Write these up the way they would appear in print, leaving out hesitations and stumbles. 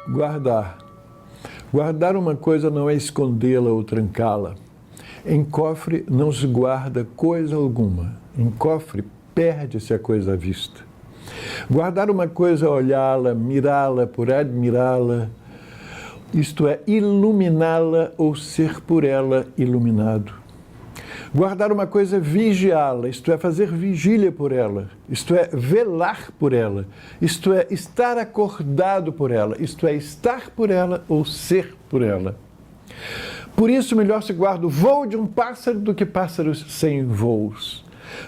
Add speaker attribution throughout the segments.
Speaker 1: Guardar. Guardar uma coisa não é escondê-la ou trancá-la. Em cofre não se guarda coisa alguma. Em cofre perde-se a coisa à vista. Guardar uma coisa é olhá-la, mirá-la, por admirá-la, isto é, iluminá-la ou ser por ela iluminado. Guardar uma coisa é vigiá-la, isto é, fazer vigília por ela, isto é, velar por ela, isto é, estar acordado por ela, isto é, estar por ela ou ser por ela. Por isso, melhor se guarda o voo de um pássaro do que pássaros sem voos.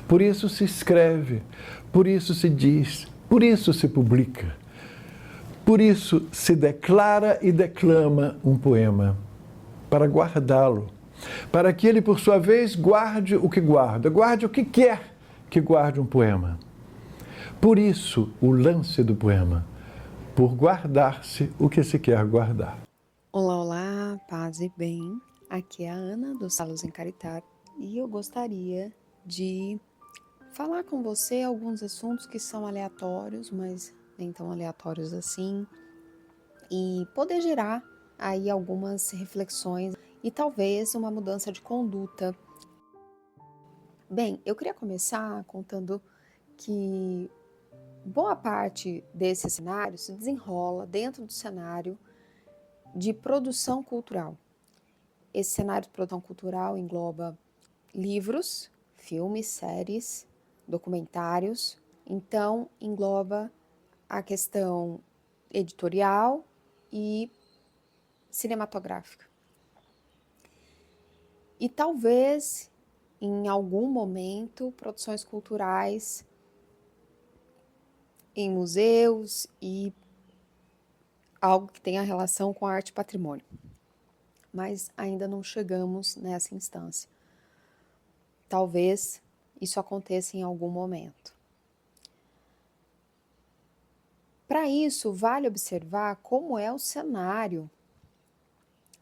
Speaker 1: Por isso se escreve, por isso se diz, por isso se publica. Por isso se declara e declama um poema, para guardá-lo. Para que ele, por sua vez, guarde o que guarda, guarde o que quer que guarde um poema. Por isso, o lance do poema, por guardar-se o que se quer guardar.
Speaker 2: Olá, olá, paz e bem. Aqui é a Ana, do Salos em Caritar, e eu gostaria de falar com você alguns assuntos que são aleatórios, mas nem tão aleatórios assim, e poder gerar aí algumas reflexões e talvez uma mudança de conduta. Bem, eu queria começar contando que boa parte desse cenário se desenrola dentro do cenário de produção cultural. Esse cenário de produção cultural engloba livros, filmes, séries, documentários, então engloba a questão editorial e cinematográfica. E talvez, em algum momento, produções culturais em museus e algo que tenha relação com a arte e patrimônio. Mas ainda não chegamos nessa instância. Talvez isso aconteça em algum momento. Para isso, vale observar como é o cenário,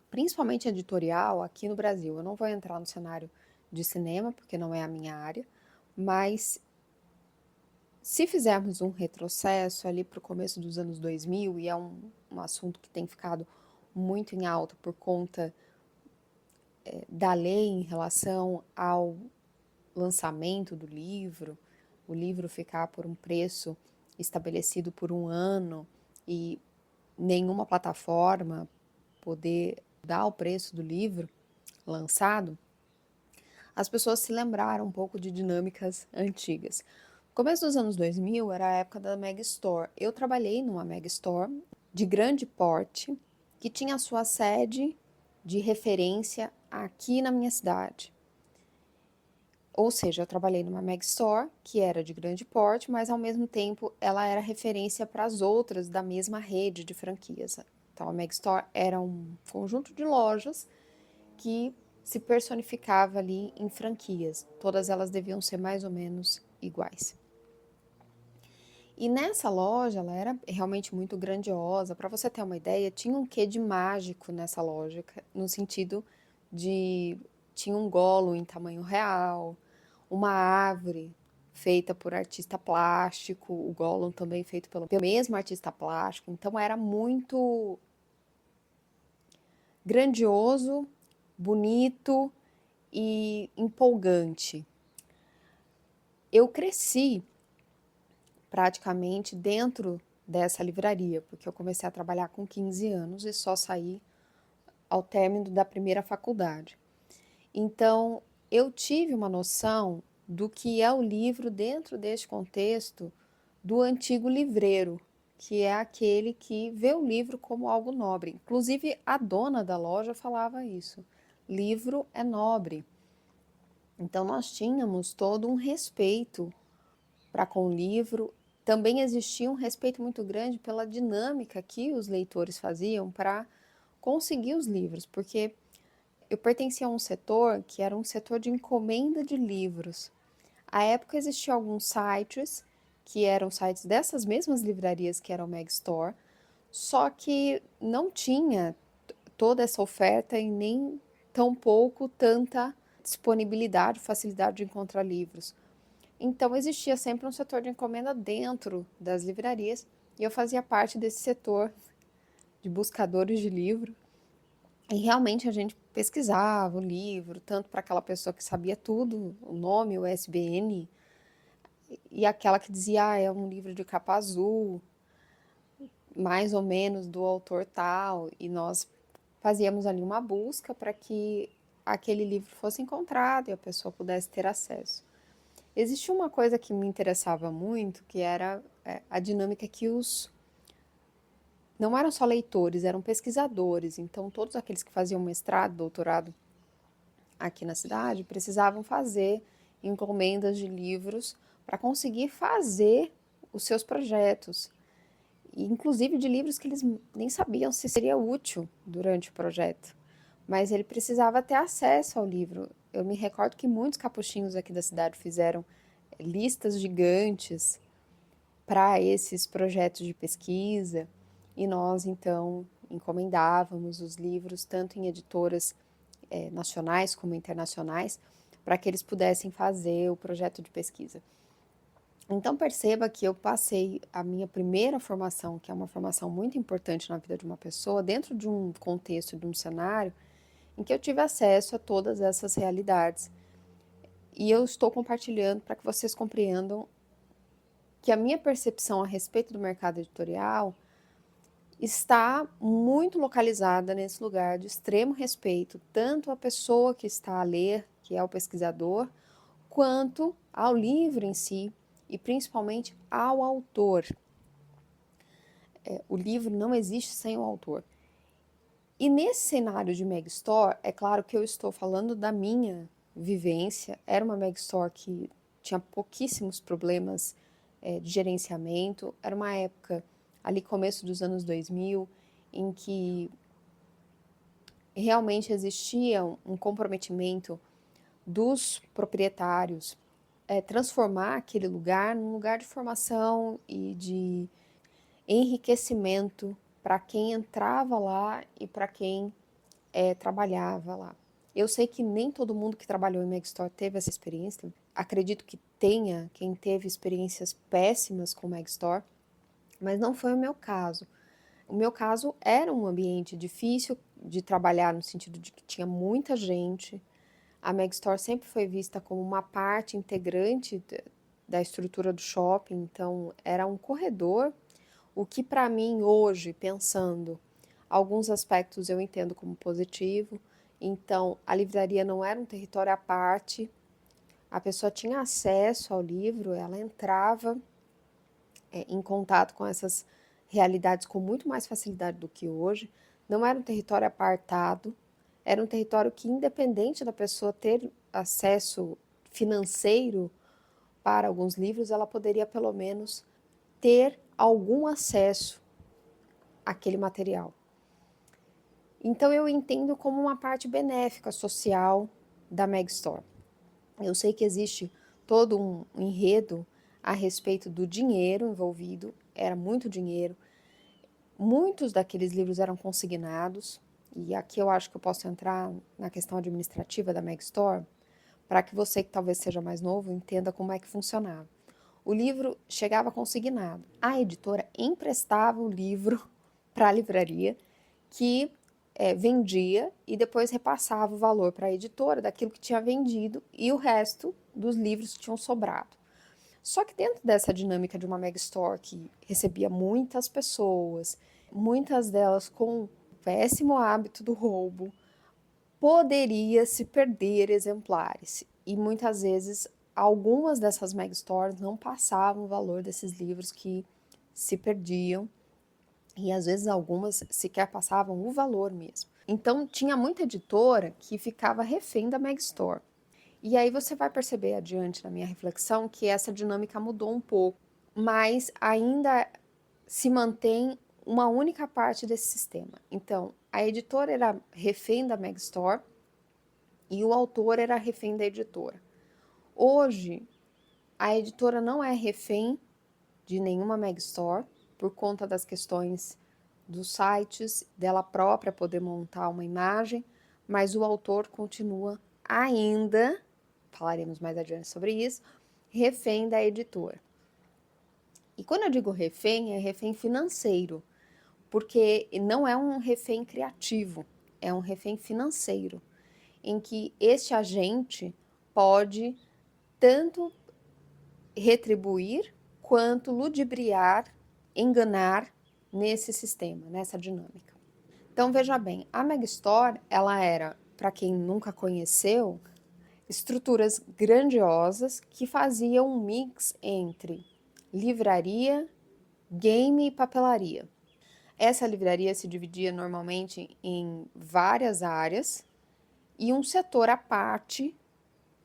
Speaker 2: principalmente editorial, aqui no Brasil. Eu não vou entrar no cenário de cinema, porque não é a minha área, mas se fizermos um retrocesso ali para o começo dos anos 2000, e é um assunto que tem ficado muito em alta por conta da lei em relação ao lançamento do livro, o livro ficar por um preço estabelecido por um ano e nenhuma plataforma poder dar o preço do livro lançado, as pessoas se lembraram um pouco de dinâmicas antigas. No começo dos anos 2000 era a época da Mega Store. Eu trabalhei numa Mega Store de grande porte, que tinha a sua sede de referência aqui na minha cidade. Ou seja, eu trabalhei numa Mega Store, que era de grande porte, mas ao mesmo tempo ela era referência para as outras da mesma rede de franquias. Então a Mega Store era um conjunto de lojas que se personificava ali em franquias. Todas elas deviam ser mais ou menos iguais. E nessa loja, ela era realmente muito grandiosa. Para você ter uma ideia, tinha um quê de mágico nessa loja, no sentido de tinha um golo em tamanho real, uma árvore feita por artista plástico, o Gollum também feito pelo mesmo artista plástico. Então era muito grandioso, bonito e empolgante. Eu cresci praticamente dentro dessa livraria, porque eu comecei a trabalhar com 15 anos e só saí ao término da primeira faculdade. Então, eu tive uma noção do que é o livro dentro deste contexto do antigo livreiro, que é aquele que vê o livro como algo nobre. Inclusive, a dona da loja falava isso. Livro é nobre. Então, nós tínhamos todo um respeito para com o livro. Também existia um respeito muito grande pela dinâmica que os leitores faziam para conseguir os livros, porque eu pertencia a um setor que era um setor de encomenda de livros. À época existiam alguns sites, que eram sites dessas mesmas livrarias que eram Mega Store, só que não tinha toda essa oferta e nem tampouco tanta disponibilidade, facilidade de encontrar livros. Então existia sempre um setor de encomenda dentro das livrarias e eu fazia parte desse setor de buscadores de livro, e realmente a gente pesquisava o livro, tanto para aquela pessoa que sabia tudo, o nome, o ISBN, e aquela que dizia, é um livro de capa azul, mais ou menos do autor tal, e nós fazíamos ali uma busca para que aquele livro fosse encontrado e a pessoa pudesse ter acesso. Existia uma coisa que me interessava muito, que era a dinâmica que não eram só leitores, eram pesquisadores, então todos aqueles que faziam mestrado, doutorado aqui na cidade, precisavam fazer encomendas de livros para conseguir fazer os seus projetos, inclusive de livros que eles nem sabiam se seria útil durante o projeto, mas ele precisava ter acesso ao livro. Eu me recordo que muitos capuchinhos aqui da cidade fizeram listas gigantes para esses projetos de pesquisa, e nós então encomendávamos os livros tanto em editoras nacionais como internacionais, para que eles pudessem fazer o projeto de pesquisa. Então perceba que eu passei a minha primeira formação, que é uma formação muito importante na vida de uma pessoa, dentro de um contexto, de um cenário, em que eu tive acesso a todas essas realidades. E eu estou compartilhando para que vocês compreendam que a minha percepção a respeito do mercado editorial está muito localizada nesse lugar de extremo respeito, tanto à pessoa que está a ler, que é o pesquisador, quanto ao livro em si, e principalmente ao autor. O livro não existe sem o autor. E nesse cenário de Megastore, é claro que eu estou falando da minha vivência. Era uma Megastore que tinha pouquíssimos problemas de gerenciamento. Era uma época, ali começo dos anos 2000, em que realmente existia um comprometimento dos proprietários transformar aquele lugar num lugar de formação e de enriquecimento para quem entrava lá e para quem trabalhava lá. Eu sei que nem todo mundo que trabalhou em Megastore teve essa experiência. Acredito que tenha quem teve experiências péssimas com Megastore, mas não foi o meu caso. O meu caso era um ambiente difícil de trabalhar no sentido de que tinha muita gente. A Megastore sempre foi vista como uma parte integrante da estrutura do shopping, então era um corredor, o que para mim hoje, pensando, alguns aspectos eu entendo como positivo. Então, a livraria não era um território à parte, a pessoa tinha acesso ao livro, ela entrava em contato com essas realidades com muito mais facilidade do que hoje. Não era um território apartado, era um território que, independente da pessoa ter acesso financeiro para alguns livros, ela poderia pelo menos ter algum acesso àquele material. Então eu entendo como uma parte benéfica social da Megastore. Eu sei que existe todo um enredo a respeito do dinheiro envolvido, era muito dinheiro. Muitos daqueles livros eram consignados, e aqui eu acho que eu posso entrar na questão administrativa da Megastore, para que você que talvez seja mais novo entenda como é que funcionava. O livro chegava consignado. A editora emprestava o livro para a livraria, que vendia e depois repassava o valor para a editora daquilo que tinha vendido e o resto dos livros que tinham sobrado. Só que dentro dessa dinâmica de uma Megastore que recebia muitas pessoas, muitas delas com o péssimo hábito do roubo, poderia se perder exemplares. E muitas vezes algumas dessas Megastores não passavam o valor desses livros que se perdiam, e às vezes algumas sequer passavam o valor mesmo. Então tinha muita editora que ficava refém da Megastore. E aí você vai perceber adiante na minha reflexão que essa dinâmica mudou um pouco, mas ainda se mantém uma única parte desse sistema. Então, a editora era refém da Megastore e o autor era refém da editora. Hoje, a editora não é refém de nenhuma Megastore por conta das questões dos sites, dela própria poder montar uma imagem, mas o autor continua ainda, falaremos mais adiante sobre isso, refém da editora. E quando eu digo refém, é refém financeiro, porque não é um refém criativo, é um refém financeiro, em que este agente pode tanto retribuir quanto ludibriar, enganar nesse sistema, nessa dinâmica. Então veja bem, a Megastore, ela era, para quem nunca conheceu, estruturas grandiosas que faziam um mix entre livraria, game e papelaria. Essa livraria se dividia normalmente em várias áreas e um setor à parte,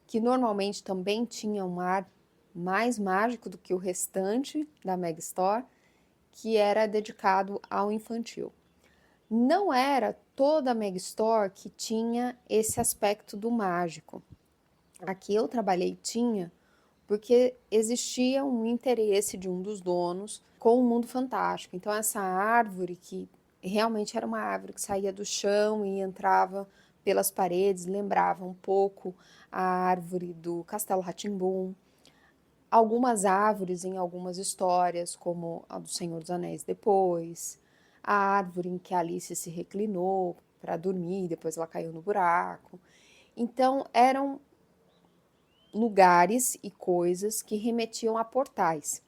Speaker 2: que normalmente também tinha um ar mais mágico do que o restante da Megastore, que era dedicado ao infantil. Não era toda a Megastore que tinha esse aspecto do mágico. Aqui eu trabalhei tinha, porque existia um interesse de um dos donos com o mundo fantástico. Então essa árvore, que realmente era uma árvore que saía do chão e entrava pelas paredes, lembrava um pouco a árvore do Castelo Rá-Tim-Bum. Algumas árvores em algumas histórias, como a do Senhor dos Anéis depois, a árvore em que Alice se reclinou para dormir, depois ela caiu no buraco. Então eram lugares e coisas que remetiam a portais,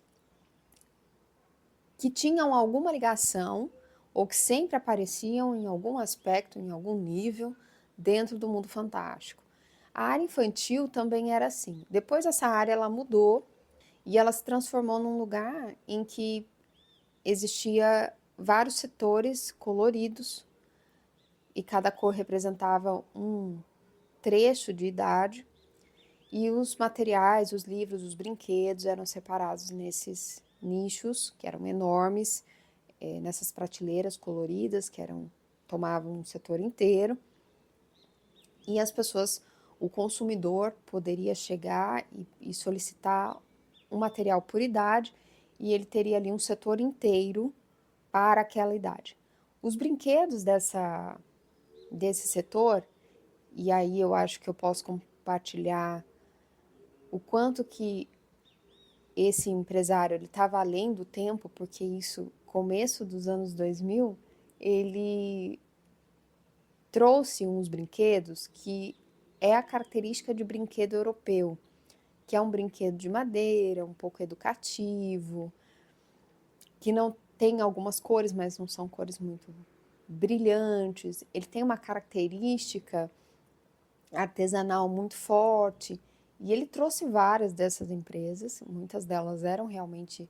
Speaker 2: que tinham alguma ligação ou que sempre apareciam em algum aspecto, em algum nível, dentro do mundo fantástico. A área infantil também era assim. Depois essa área ela mudou e ela se transformou num lugar em que existia vários setores coloridos e cada cor representava um trecho de idade. E os materiais, os livros, os brinquedos eram separados nesses nichos, que eram enormes, nessas prateleiras coloridas, que tomavam um setor inteiro. E as pessoas, o consumidor poderia chegar e solicitar um material por idade, e ele teria ali um setor inteiro para aquela idade. Os brinquedos desse setor, e aí eu acho que eu posso compartilhar o quanto que esse empresário ele estava além do tempo, porque isso, começo dos anos 2000, ele trouxe uns brinquedos que é a característica de brinquedo europeu, que é um brinquedo de madeira, um pouco educativo, que não tem algumas cores, mas não são cores muito brilhantes. Ele tem uma característica artesanal muito forte. E ele trouxe várias dessas empresas, muitas delas eram realmente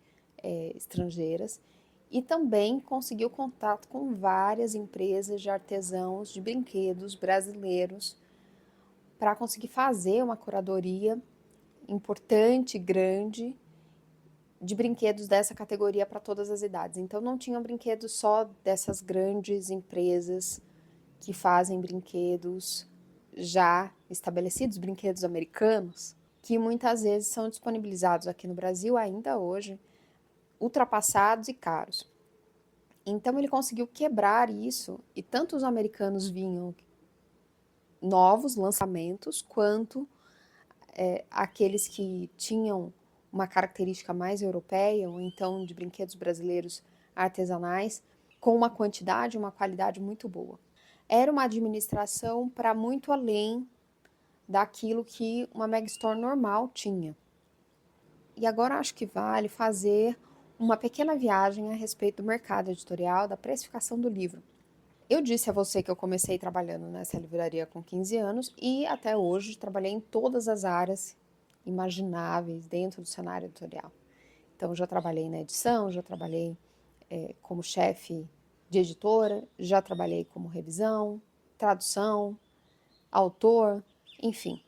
Speaker 2: estrangeiras, e também conseguiu contato com várias empresas de artesãos de brinquedos brasileiros para conseguir fazer uma curadoria importante, grande, de brinquedos dessa categoria para todas as idades. Então não tinham brinquedos só dessas grandes empresas que fazem brinquedos já estabelecidos, brinquedos americanos, que muitas vezes são disponibilizados aqui no Brasil ainda hoje, ultrapassados e caros. Então ele conseguiu quebrar isso, e tanto os americanos vinham novos lançamentos, quanto aqueles que tinham uma característica mais europeia, ou então de brinquedos brasileiros artesanais, com uma quantidade e uma qualidade muito boa. Era uma administração para muito além daquilo que uma Megastore normal tinha. E agora acho que vale fazer uma pequena viagem a respeito do mercado editorial, da precificação do livro. Eu disse a você que eu comecei trabalhando nessa livraria com 15 anos e até hoje trabalhei em todas as áreas imagináveis dentro do cenário editorial. Então já trabalhei na edição, já trabalhei como chefe de editora, já trabalhei como revisão, tradução, autor, enfim,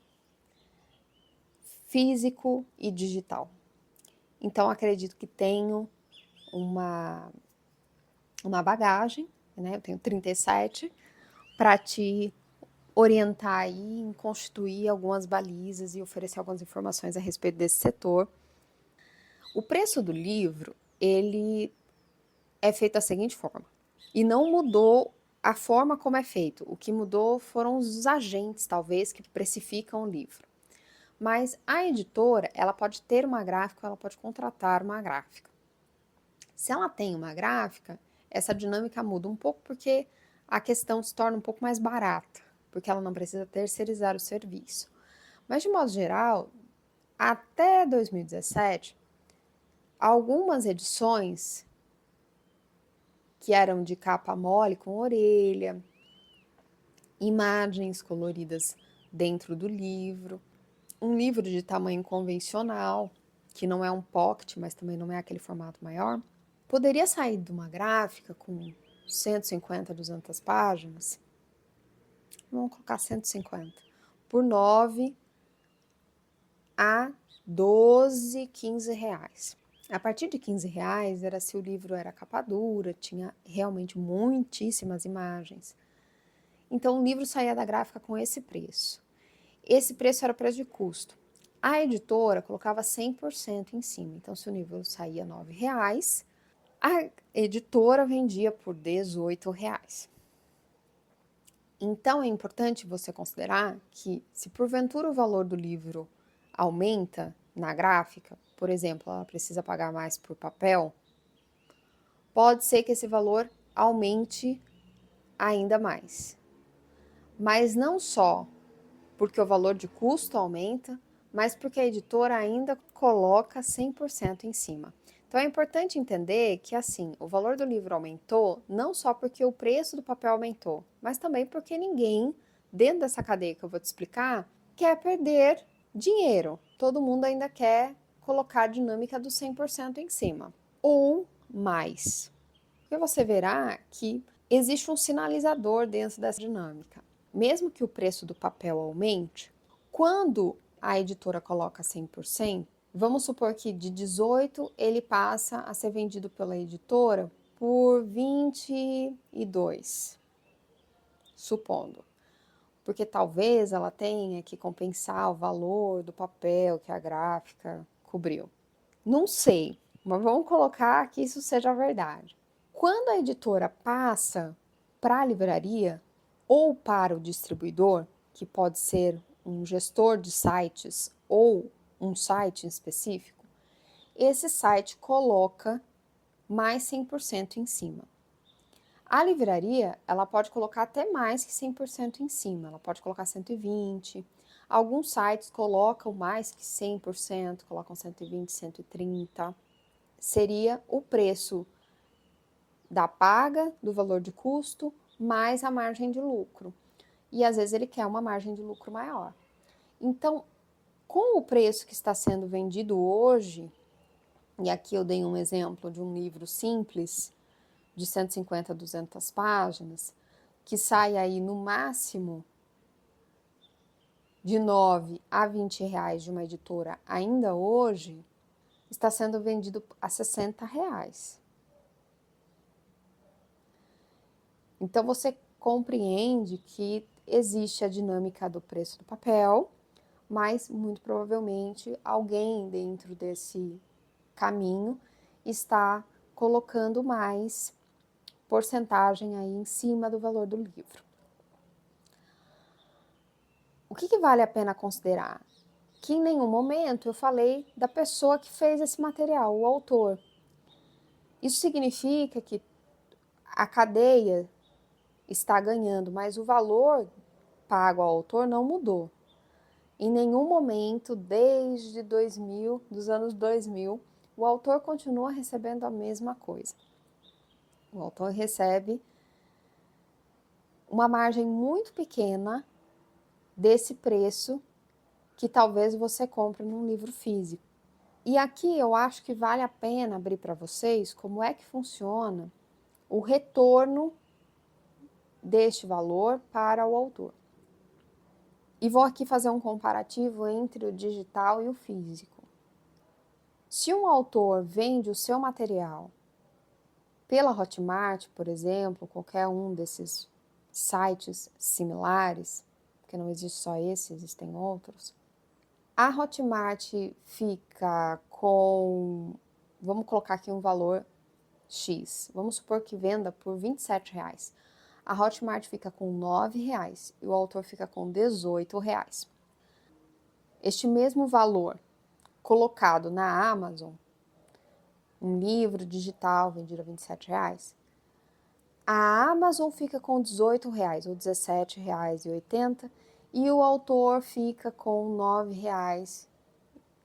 Speaker 2: físico e digital. Então acredito que tenho uma bagagem, né? Eu tenho 37, para te orientar aí em constituir algumas balizas e oferecer algumas informações a respeito desse setor. O preço do livro, ele é feito da seguinte forma, e não mudou a forma como é feito. O que mudou foram os agentes, talvez, que precificam o livro. Mas a editora, ela pode ter uma gráfica, ela pode contratar uma gráfica. Se ela tem uma gráfica, essa dinâmica muda um pouco porque a questão se torna um pouco mais barata, porque ela não precisa terceirizar o serviço. Mas, de modo geral, até 2017, algumas edições que eram de capa mole com orelha, imagens coloridas dentro do livro, um livro de tamanho convencional, que não é um pocket, mas também não é aquele formato maior, poderia sair de uma gráfica com 150, 200 páginas, vamos colocar 150, por 9 a 12, 15 reais. A partir de 15 reais era se o livro era capa dura, tinha realmente muitíssimas imagens. Então o livro saía da gráfica com esse preço. Esse preço era o preço de custo. A editora colocava 100% em cima. Então se o livro saía R$ 9,00, a editora vendia por R$ 18,00. Então é importante você considerar que se porventura o valor do livro aumenta na gráfica, por exemplo, ela precisa pagar mais por papel, pode ser que esse valor aumente ainda mais. Mas não só porque o valor de custo aumenta, mas porque a editora ainda coloca 100% em cima. Então é importante entender que assim, o valor do livro aumentou não só porque o preço do papel aumentou, mas também porque ninguém, dentro dessa cadeia que eu vou te explicar, quer perder dinheiro. Todo mundo ainda quer colocar a dinâmica do 100% em cima, ou mais. Porque você verá que existe um sinalizador dentro dessa dinâmica. Mesmo que o preço do papel aumente, quando a editora coloca 100%, vamos supor que de 18 ele passa a ser vendido pela editora por 22, supondo. Porque talvez ela tenha que compensar o valor do papel que a gráfica cobriu. Não sei, mas vamos colocar que isso seja verdade. Quando a editora passa para a livraria ou para o distribuidor, que pode ser um gestor de sites ou um site em específico, esse site coloca mais 100% em cima. A livraria, ela pode colocar até mais que 100% em cima, ela pode colocar 120%. Alguns sites colocam mais que 100%, colocam 120%, 130%. Seria o preço da paga, do valor de custo, mais a margem de lucro. E às vezes ele quer uma margem de lucro maior. Então, com o preço que está sendo vendido hoje, e aqui eu dei um exemplo de um livro simples, de 150 a 200 páginas, que sai aí no máximo de 9 a 20 reais de uma editora ainda hoje, está sendo vendido a 60 reais. Então você compreende que existe a dinâmica do preço do papel, mas muito provavelmente alguém dentro desse caminho está colocando mais porcentagem aí em cima do valor do livro. O que vale a pena considerar? Que em nenhum momento eu falei da pessoa que fez esse material, o autor. Isso significa que a cadeia está ganhando, mas o valor pago ao autor não mudou. Em nenhum momento, desde 2000, dos anos 2000, o autor continua recebendo a mesma coisa. O autor recebe uma margem muito pequena desse preço que talvez você compre num livro físico. E aqui eu acho que vale a pena abrir para vocês como é que funciona o retorno deste valor para o autor. E vou aqui fazer um comparativo entre o digital e o físico. Se um autor vende o seu material pela Hotmart, por exemplo, qualquer um desses sites similares, porque não existe só esse, existem outros, a Hotmart fica com, vamos colocar aqui um valor X, vamos supor que venda por R$ 27,00. A Hotmart fica com R$ 9,00 e o autor fica com R$ 18,00. Este mesmo valor colocado na Amazon, um livro digital vendido a R$ 27,00, A Amazon fica com R$18 ou R$17,80 e o autor fica com R$9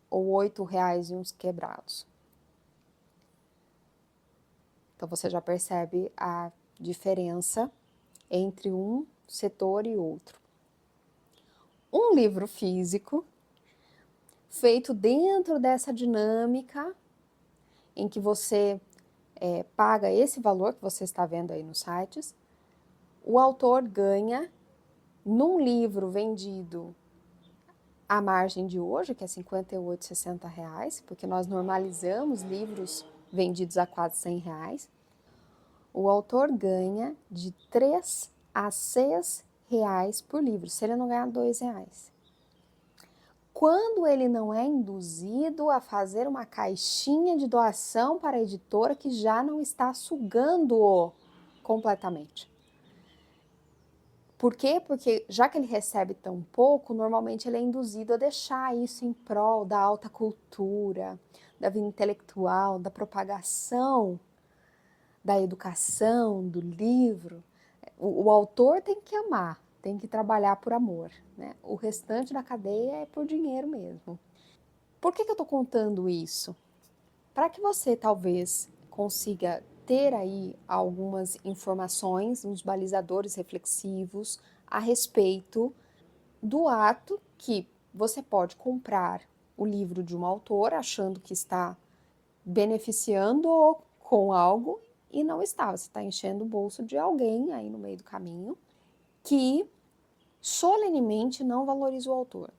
Speaker 2: ou R$8 e uns quebrados. Então você já percebe a diferença entre um setor e outro. Um livro físico feito dentro dessa dinâmica em que você paga esse valor que você está vendo aí nos sites, o autor ganha num livro vendido à margem de hoje, que é R$58, R$60, porque nós normalizamos livros vendidos a quase R$100, o autor ganha de R$3 a R$6 por livro, se ele não ganhar R$2. Quando ele não é induzido a fazer uma caixinha de doação para a editora que já não está sugando-o completamente. Por quê? Porque já que ele recebe tão pouco, normalmente ele é induzido a deixar isso em prol da alta cultura, da vida intelectual, da propagação, da educação, do livro. O autor tem que amar, tem que trabalhar por amor, né? O restante da cadeia é por dinheiro mesmo. Por que eu estou contando isso? Para que você talvez consiga ter aí algumas informações, uns balizadores reflexivos a respeito do ato que você pode comprar o livro de um autor achando que está beneficiando-o com algo e não está. Você está enchendo o bolso de alguém aí no meio do caminho que solenemente não valoriza o autor.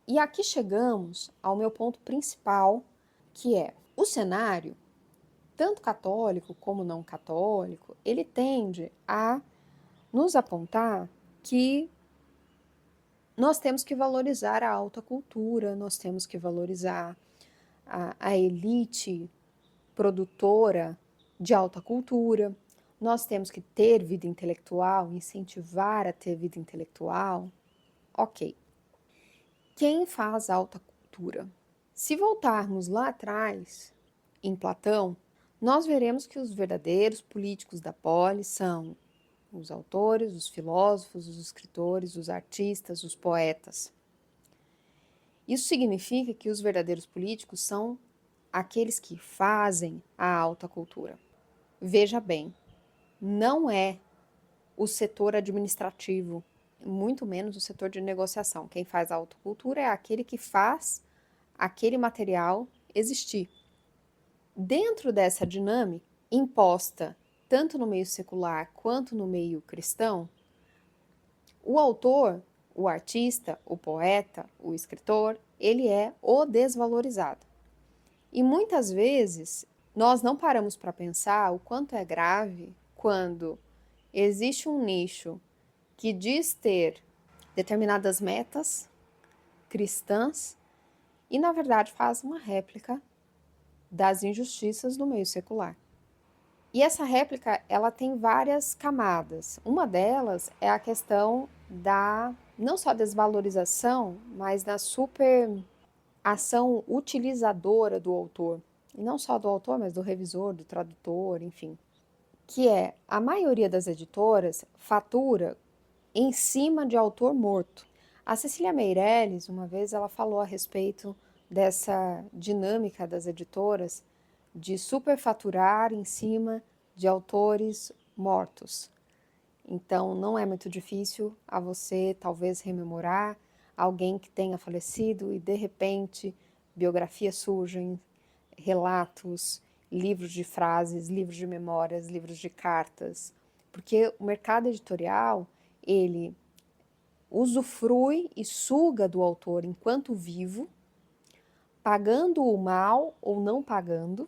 Speaker 2: E aqui chegamos ao meu ponto principal, que é o cenário, tanto católico como não católico, ele tende a nos apontar que nós temos que valorizar a alta cultura, nós temos que valorizar a elite produtora de alta cultura, nós temos que ter vida intelectual, incentivar a ter vida intelectual. Ok. Quem faz alta cultura? Se voltarmos lá atrás, em Platão, nós veremos que os verdadeiros políticos da polis são os autores, os filósofos, os escritores, os artistas, os poetas. Isso significa que os verdadeiros políticos são aqueles que fazem a alta cultura. Veja bem, não é o setor administrativo, muito menos o setor de negociação. Quem faz a alta cultura é aquele que faz aquele material existir. Dentro dessa dinâmica imposta tanto no meio secular quanto no meio cristão, o autor, o artista, o poeta, o escritor, ele é o desvalorizado. E muitas vezes nós não paramos para pensar o quanto é grave quando existe um nicho que diz ter determinadas metas cristãs e, na verdade, faz uma réplica das injustiças do meio secular. E essa réplica, ela tem várias camadas. Uma delas é a questão da, não só desvalorização, mas da super ação utilizadora do autor. E não só do autor, mas do revisor, do tradutor, enfim. Que é, a maioria das editoras fatura em cima de autor morto. A Cecília Meirelles, uma vez, ela falou a respeito dessa dinâmica das editoras de superfaturar em cima de autores mortos. Então, não é muito difícil a você, talvez, rememorar alguém que tenha falecido e, de repente, biografias surgem, relatos, livros de frases, livros de memórias, livros de cartas, porque o mercado editorial, ele usufrui e suga do autor enquanto vivo, pagando-o mal ou não pagando,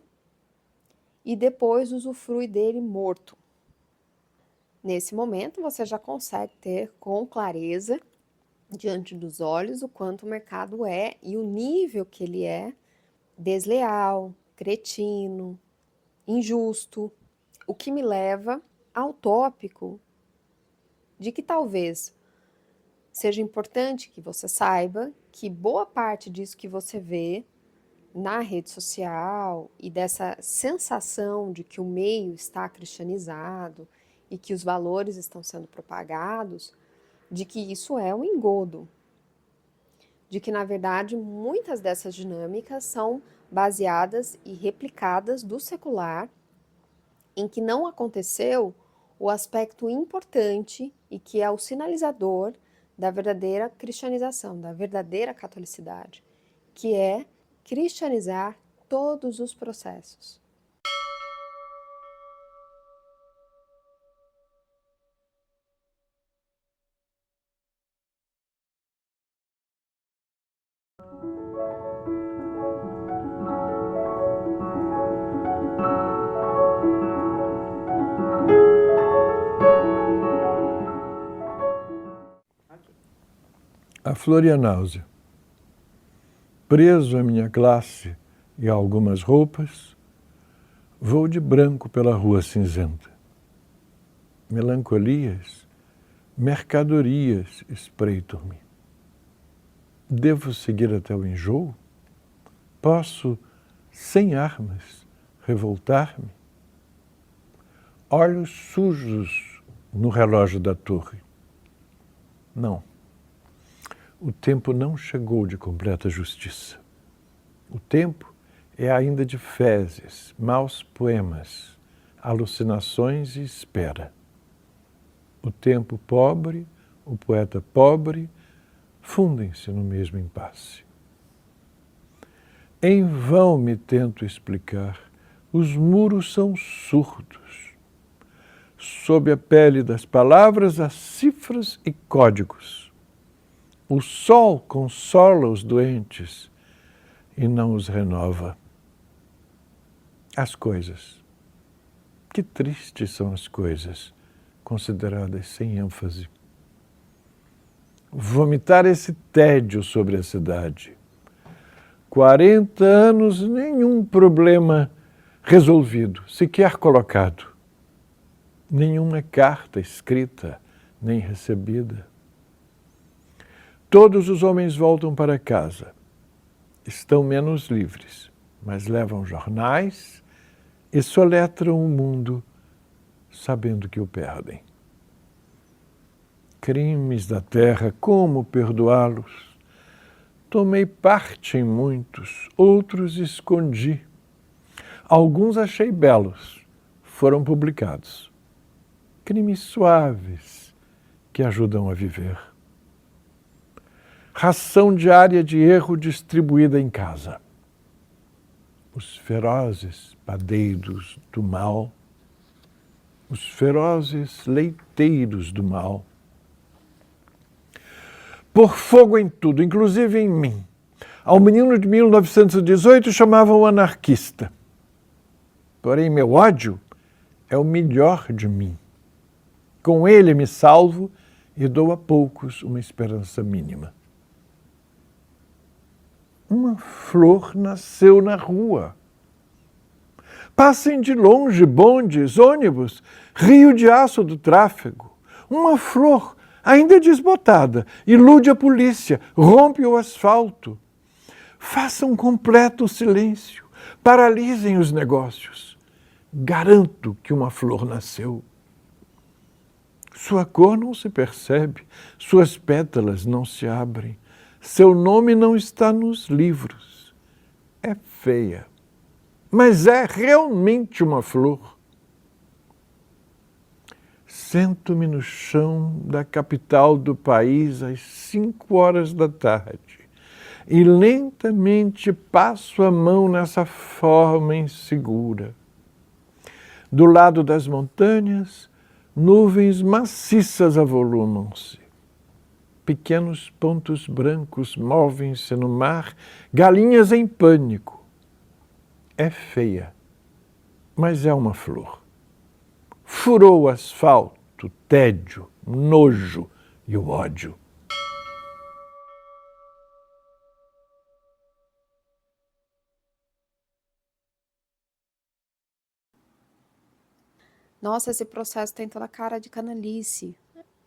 Speaker 2: e depois usufrui dele morto. Nesse momento, você já consegue ter com clareza, diante dos olhos, o quanto o mercado é e o nível que ele é desleal, cretino, injusto, o que me leva ao tópico de que talvez seja importante que você saiba que boa parte disso que você vê na rede social e dessa sensação de que o meio está cristianizado e que os valores estão sendo propagados, de que isso é um engodo, de que, na verdade, muitas dessas dinâmicas são baseadas e replicadas do secular, em que não aconteceu o aspecto importante e que é o sinalizador da verdadeira cristianização, da verdadeira catolicidade, que é cristianizar todos os processos.
Speaker 1: A Florianáusea. Preso à minha classe e a algumas roupas, vou de branco pela rua cinzenta. Melancolias, mercadorias espreitam-me. Devo seguir até o enjoo? Posso, sem armas, revoltar-me? Olhos sujos no relógio da torre. Não. O tempo não chegou de completa justiça. O tempo é ainda de fezes, maus poemas, alucinações e espera. O tempo pobre, o poeta pobre, fundem-se no mesmo impasse. Em vão me tento explicar, os muros são surdos. Sob a pele das palavras há cifras e códigos. O sol consola os doentes e não os renova. As coisas. Que tristes são as coisas, consideradas sem ênfase. Vomitar esse tédio sobre a cidade. 40 anos, nenhum problema resolvido, sequer colocado. Nenhuma carta escrita, nem recebida. Todos os homens voltam para casa. Estão menos livres, mas levam jornais e soletram o mundo, sabendo que o perdem. Crimes da terra, como perdoá-los? Tomei parte em muitos, outros escondi. Alguns achei belos, foram publicados. Crimes suaves que ajudam a viver. Ração diária de erro distribuída em casa. Os ferozes padeiros do mal, os ferozes leiteiros do mal. Por fogo em tudo, inclusive em mim. Ao menino de 1918 chamavam anarquista. Porém, meu ódio é o melhor de mim. Com ele me salvo e dou a poucos uma esperança mínima. Uma flor nasceu na rua. Passem de longe bondes, ônibus, rio de aço do tráfego. Uma flor, ainda desbotada, ilude a polícia, rompe o asfalto. Façam completo silêncio, paralisem os negócios. Garanto que uma flor nasceu. Sua cor não se percebe, suas pétalas não se abrem. Seu nome não está nos livros. É feia, mas é realmente uma flor. Sento-me no chão da capital do país às 5 horas da tarde e lentamente passo a mão nessa forma insegura. Do lado das montanhas, nuvens maciças avolumam-se. Pequenos pontos brancos movem-se no mar, galinhas em pânico. É feia, mas é uma flor. Furou o asfalto, tédio, nojo e o ódio.
Speaker 2: Nossa, esse processo tem toda a cara de canalice.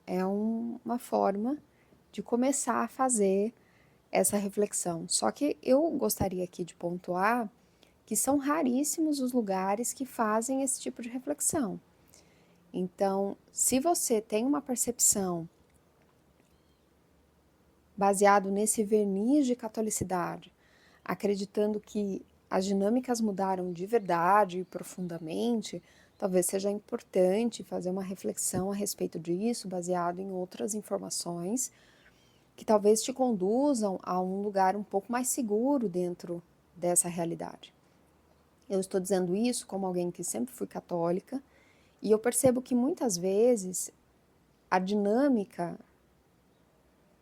Speaker 2: É uma forma de começar a fazer essa reflexão. Só que eu gostaria aqui de pontuar que são raríssimos os lugares que fazem esse tipo de reflexão. Então, se você tem uma percepção baseado nesse verniz de catolicidade, acreditando que as dinâmicas mudaram de verdade e profundamente, talvez seja importante fazer uma reflexão a respeito disso, baseado em outras informações que talvez te conduzam a um lugar um pouco mais seguro dentro dessa realidade. Eu estou dizendo isso como alguém que sempre fui católica e eu percebo que muitas vezes a dinâmica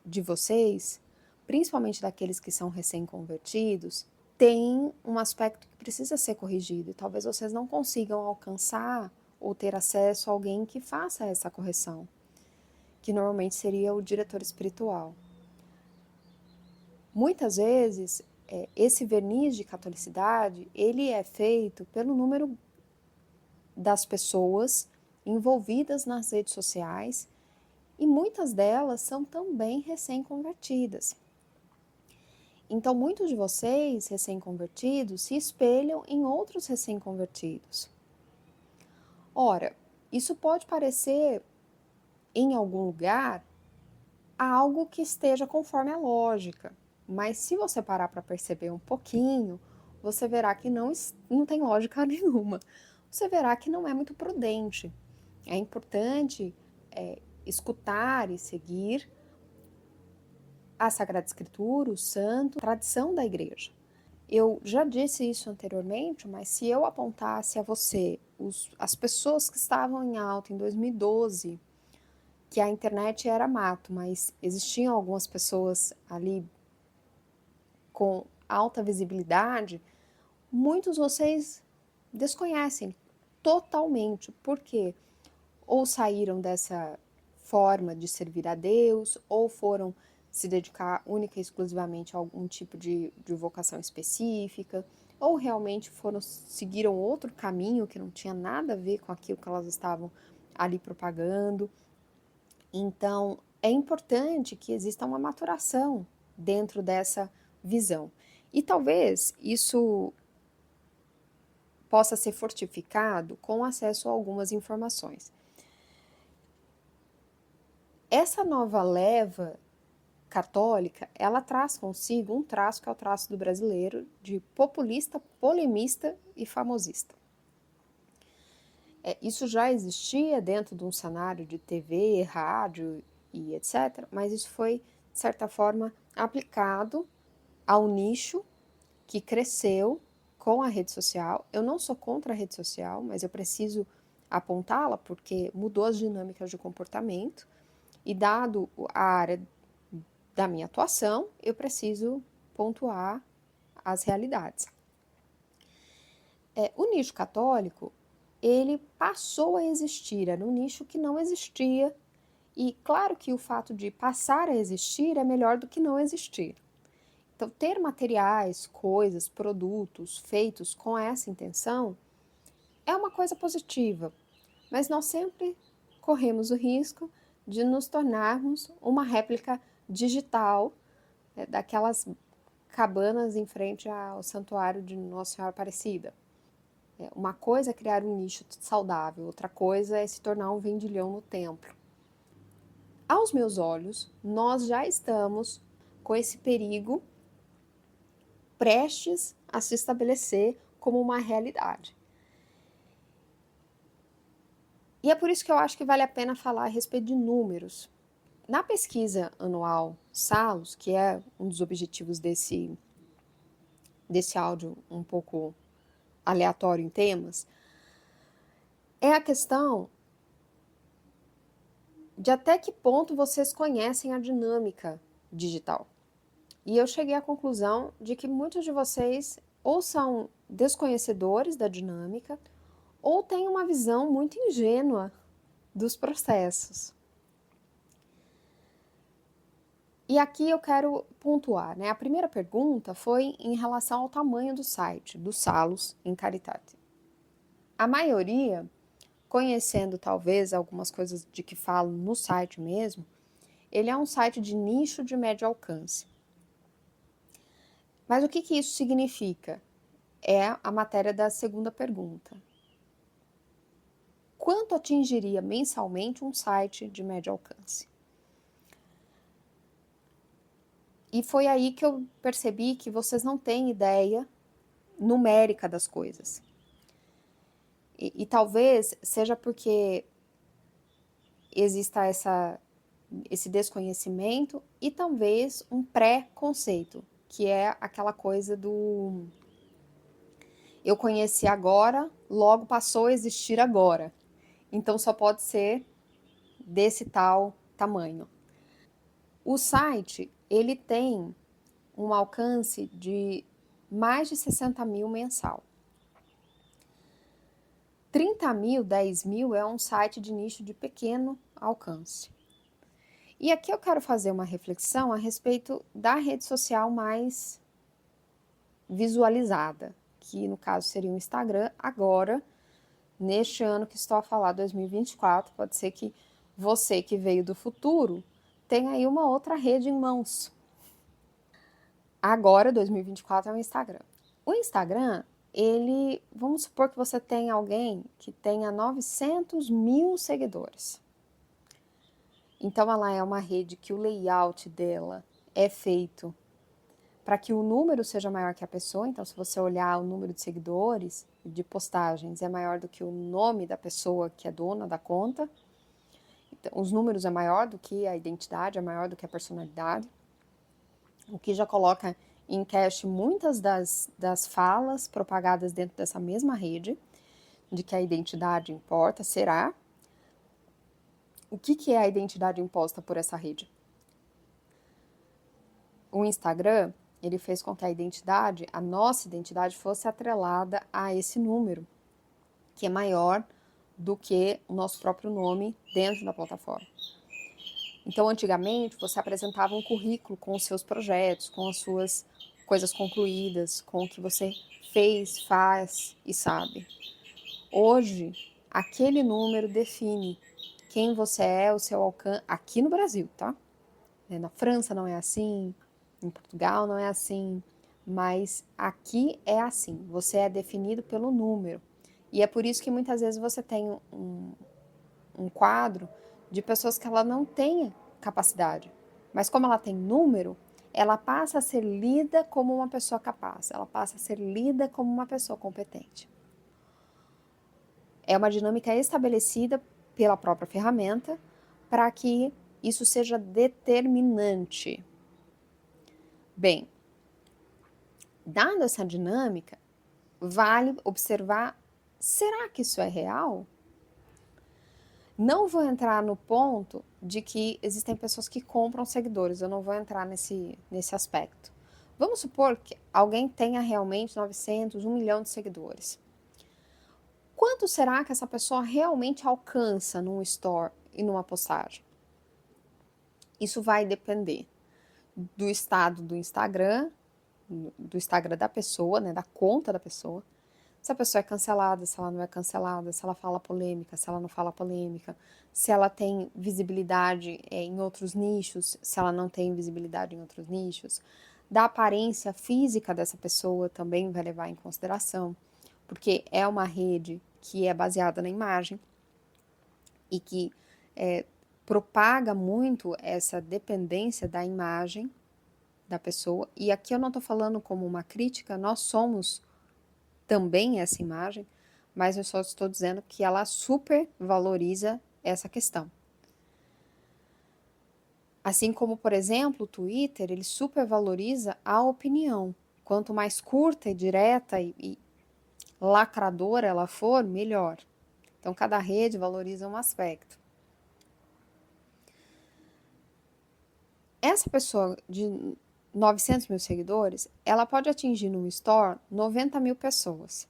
Speaker 2: de vocês, principalmente daqueles que são recém-convertidos, tem um aspecto que precisa ser corrigido e talvez vocês não consigam alcançar ou ter acesso a alguém que faça essa correção, que normalmente seria o diretor espiritual. Muitas vezes, esse verniz de catolicidade, ele é feito pelo número das pessoas envolvidas nas redes sociais e muitas delas são também recém-convertidas. Então, muitos de vocês, recém-convertidos, se espelham em outros recém-convertidos. Ora, isso pode parecer, em algum lugar, algo que esteja conforme a lógica, mas se você parar para perceber um pouquinho, você verá que não tem lógica nenhuma. Você verá que não é muito prudente. É importante escutar e seguir a Sagrada Escritura, o Santo, a tradição da Igreja. Eu já disse isso anteriormente, mas se eu apontasse a você as pessoas que estavam em alta em 2012, que a internet era mato, mas existiam algumas pessoas ali com alta visibilidade, muitos de vocês desconhecem totalmente. Por quê? Ou saíram dessa forma de servir a Deus, ou foram se dedicar única e exclusivamente a algum tipo de vocação específica, ou realmente seguiram outro caminho que não tinha nada a ver com aquilo que elas estavam ali propagando. Então, é importante que exista uma maturação dentro dessa visão. E talvez isso possa ser fortificado com acesso a algumas informações. Essa nova leva católica, ela traz consigo um traço que é o traço do brasileiro de populista, polemista e famosista. Isso já existia dentro de um cenário de TV, rádio e etc., mas isso foi, de certa forma, aplicado ao nicho que cresceu com a rede social. Eu não sou contra a rede social, mas eu preciso apontá-la porque mudou as dinâmicas de comportamento e, dado a área da minha atuação, eu preciso pontuar as realidades. O nicho católico, ele passou a existir, era um nicho que não existia, e claro que o fato de passar a existir é melhor do que não existir. Então, ter materiais, coisas, produtos feitos com essa intenção é uma coisa positiva, mas nós sempre corremos o risco de nos tornarmos uma réplica digital daquelas cabanas em frente ao santuário de Nossa Senhora Aparecida. Uma coisa é criar um nicho saudável, outra coisa é se tornar um vendilhão no templo. Aos meus olhos, nós já estamos com esse perigo prestes a se estabelecer como uma realidade. E é por isso que eu acho que vale a pena falar a respeito de números. Na pesquisa anual SALOS, que é um dos objetivos desse áudio um pouco aleatório em temas, é a questão de até que ponto vocês conhecem a dinâmica digital. E eu cheguei à conclusão de que muitos de vocês ou são desconhecedores da dinâmica ou têm uma visão muito ingênua dos processos. E aqui eu quero pontuar, né? A primeira pergunta foi em relação ao tamanho do site, do Salus in Caritate. A maioria, conhecendo talvez algumas coisas de que falo no site mesmo, ele é um site de nicho de médio alcance. Mas o que isso significa? É a matéria da segunda pergunta. quanto atingiria mensalmente um site de médio alcance. E foi aí que eu percebi que vocês não têm ideia numérica das coisas. E talvez seja porque exista esse desconhecimento e talvez um pré-conceito, que é aquela coisa do eu conheci agora, logo passou a existir agora. Então só pode ser desse tal tamanho. O site, ele tem um alcance de mais de 60 mil mensal. 30 mil, 10 mil é um site de nicho de pequeno alcance. E aqui eu quero fazer uma reflexão a respeito da rede social mais visualizada, que no caso seria o Instagram, agora, neste ano que estou a falar, 2024, pode ser que você que veio do futuro tenha aí uma outra rede em mãos. Agora, 2024, é o Instagram. O Instagram, vamos supor que você tenha alguém que tenha 900 mil seguidores. Então, ela é uma rede que o layout dela é feito para que o número seja maior que a pessoa. Então, se você olhar o número de seguidores, de postagens, é maior do que o nome da pessoa que é dona da conta. Então, os números é maior do que a identidade, é maior do que a personalidade. O que já coloca em cache muitas das falas propagadas dentro dessa mesma rede, de que a identidade importa, será? O que é a identidade imposta por essa rede? O Instagram, ele fez com que a nossa identidade fosse atrelada a esse número, que é maior do que o nosso próprio nome dentro da plataforma. Então, antigamente, você apresentava um currículo com os seus projetos, com as suas coisas concluídas, com o que você fez, faz e sabe. Hoje, aquele número define quem você é, o seu alcance, aqui no Brasil, tá? Na França não é assim, em Portugal não é assim, mas aqui é assim, você é definido pelo número. E é por isso que muitas vezes você tem um quadro de pessoas que ela não tem capacidade, mas como ela tem número, ela passa a ser lida como uma pessoa capaz, ela passa a ser lida como uma pessoa competente. É uma dinâmica estabelecida pela própria ferramenta para que isso seja determinante. Bem, dada essa dinâmica, vale observar, será que isso é real? Não vou entrar no ponto de que existem pessoas que compram seguidores, eu não vou entrar nesse aspecto. Vamos supor que alguém tenha realmente 900, 1 milhão de seguidores. Quanto será que essa pessoa realmente alcança num store e numa postagem? Isso vai depender do estado do Instagram da pessoa, né, da conta da pessoa, se a pessoa é cancelada, se ela não é cancelada, se ela fala polêmica, se ela não fala polêmica, se ela tem visibilidade em outros nichos, se ela não tem visibilidade em outros nichos, da aparência física dessa pessoa também vai levar em consideração, porque é uma rede que é baseada na imagem e que propaga muito essa dependência da imagem da pessoa. E aqui eu não estou falando como uma crítica, nós somos também essa imagem, mas eu só estou dizendo que ela super valoriza essa questão. Assim como, por exemplo, o Twitter, ele super valoriza a opinião. Quanto mais curta e direta e lacradora ela for, melhor. Então, cada rede valoriza um aspecto. Essa pessoa de 900 mil seguidores, ela pode atingir no store 90 mil pessoas.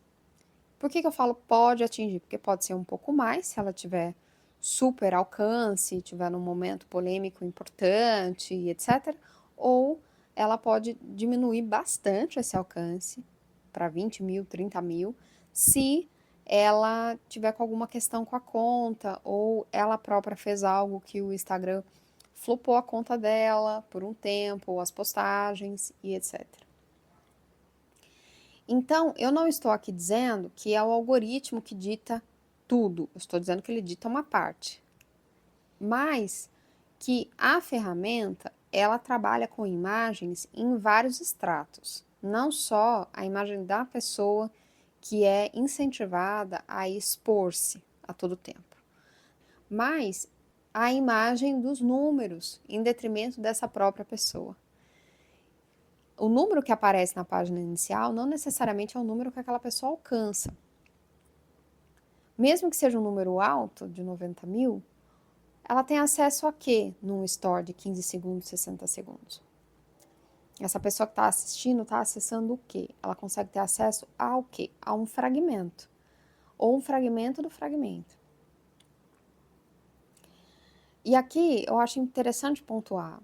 Speaker 2: Por que eu falo pode atingir? Porque pode ser um pouco mais, se ela tiver super alcance, tiver num momento polêmico importante, etc. Ou ela pode diminuir bastante esse alcance para 20 mil, 30 mil, se ela tiver com alguma questão com a conta, ou ela própria fez algo que o Instagram flopou a conta dela por um tempo, ou as postagens e etc. Então, eu não estou aqui dizendo que é o algoritmo que dita tudo, eu estou dizendo que ele dita uma parte. Mas que a ferramenta, ela trabalha com imagens em vários estratos, não só a imagem da pessoa que é incentivada a expor-se a todo tempo, mas a imagem dos números em detrimento dessa própria pessoa. O número que aparece na página inicial não necessariamente é o número que aquela pessoa alcança. Mesmo que seja um número alto, de 90 mil, ela tem acesso a quê num store de 15 segundos, 60 segundos? Essa pessoa que está assistindo está acessando o quê? Ela consegue ter acesso ao quê? A um fragmento, ou um fragmento do fragmento. E aqui eu acho interessante pontuar.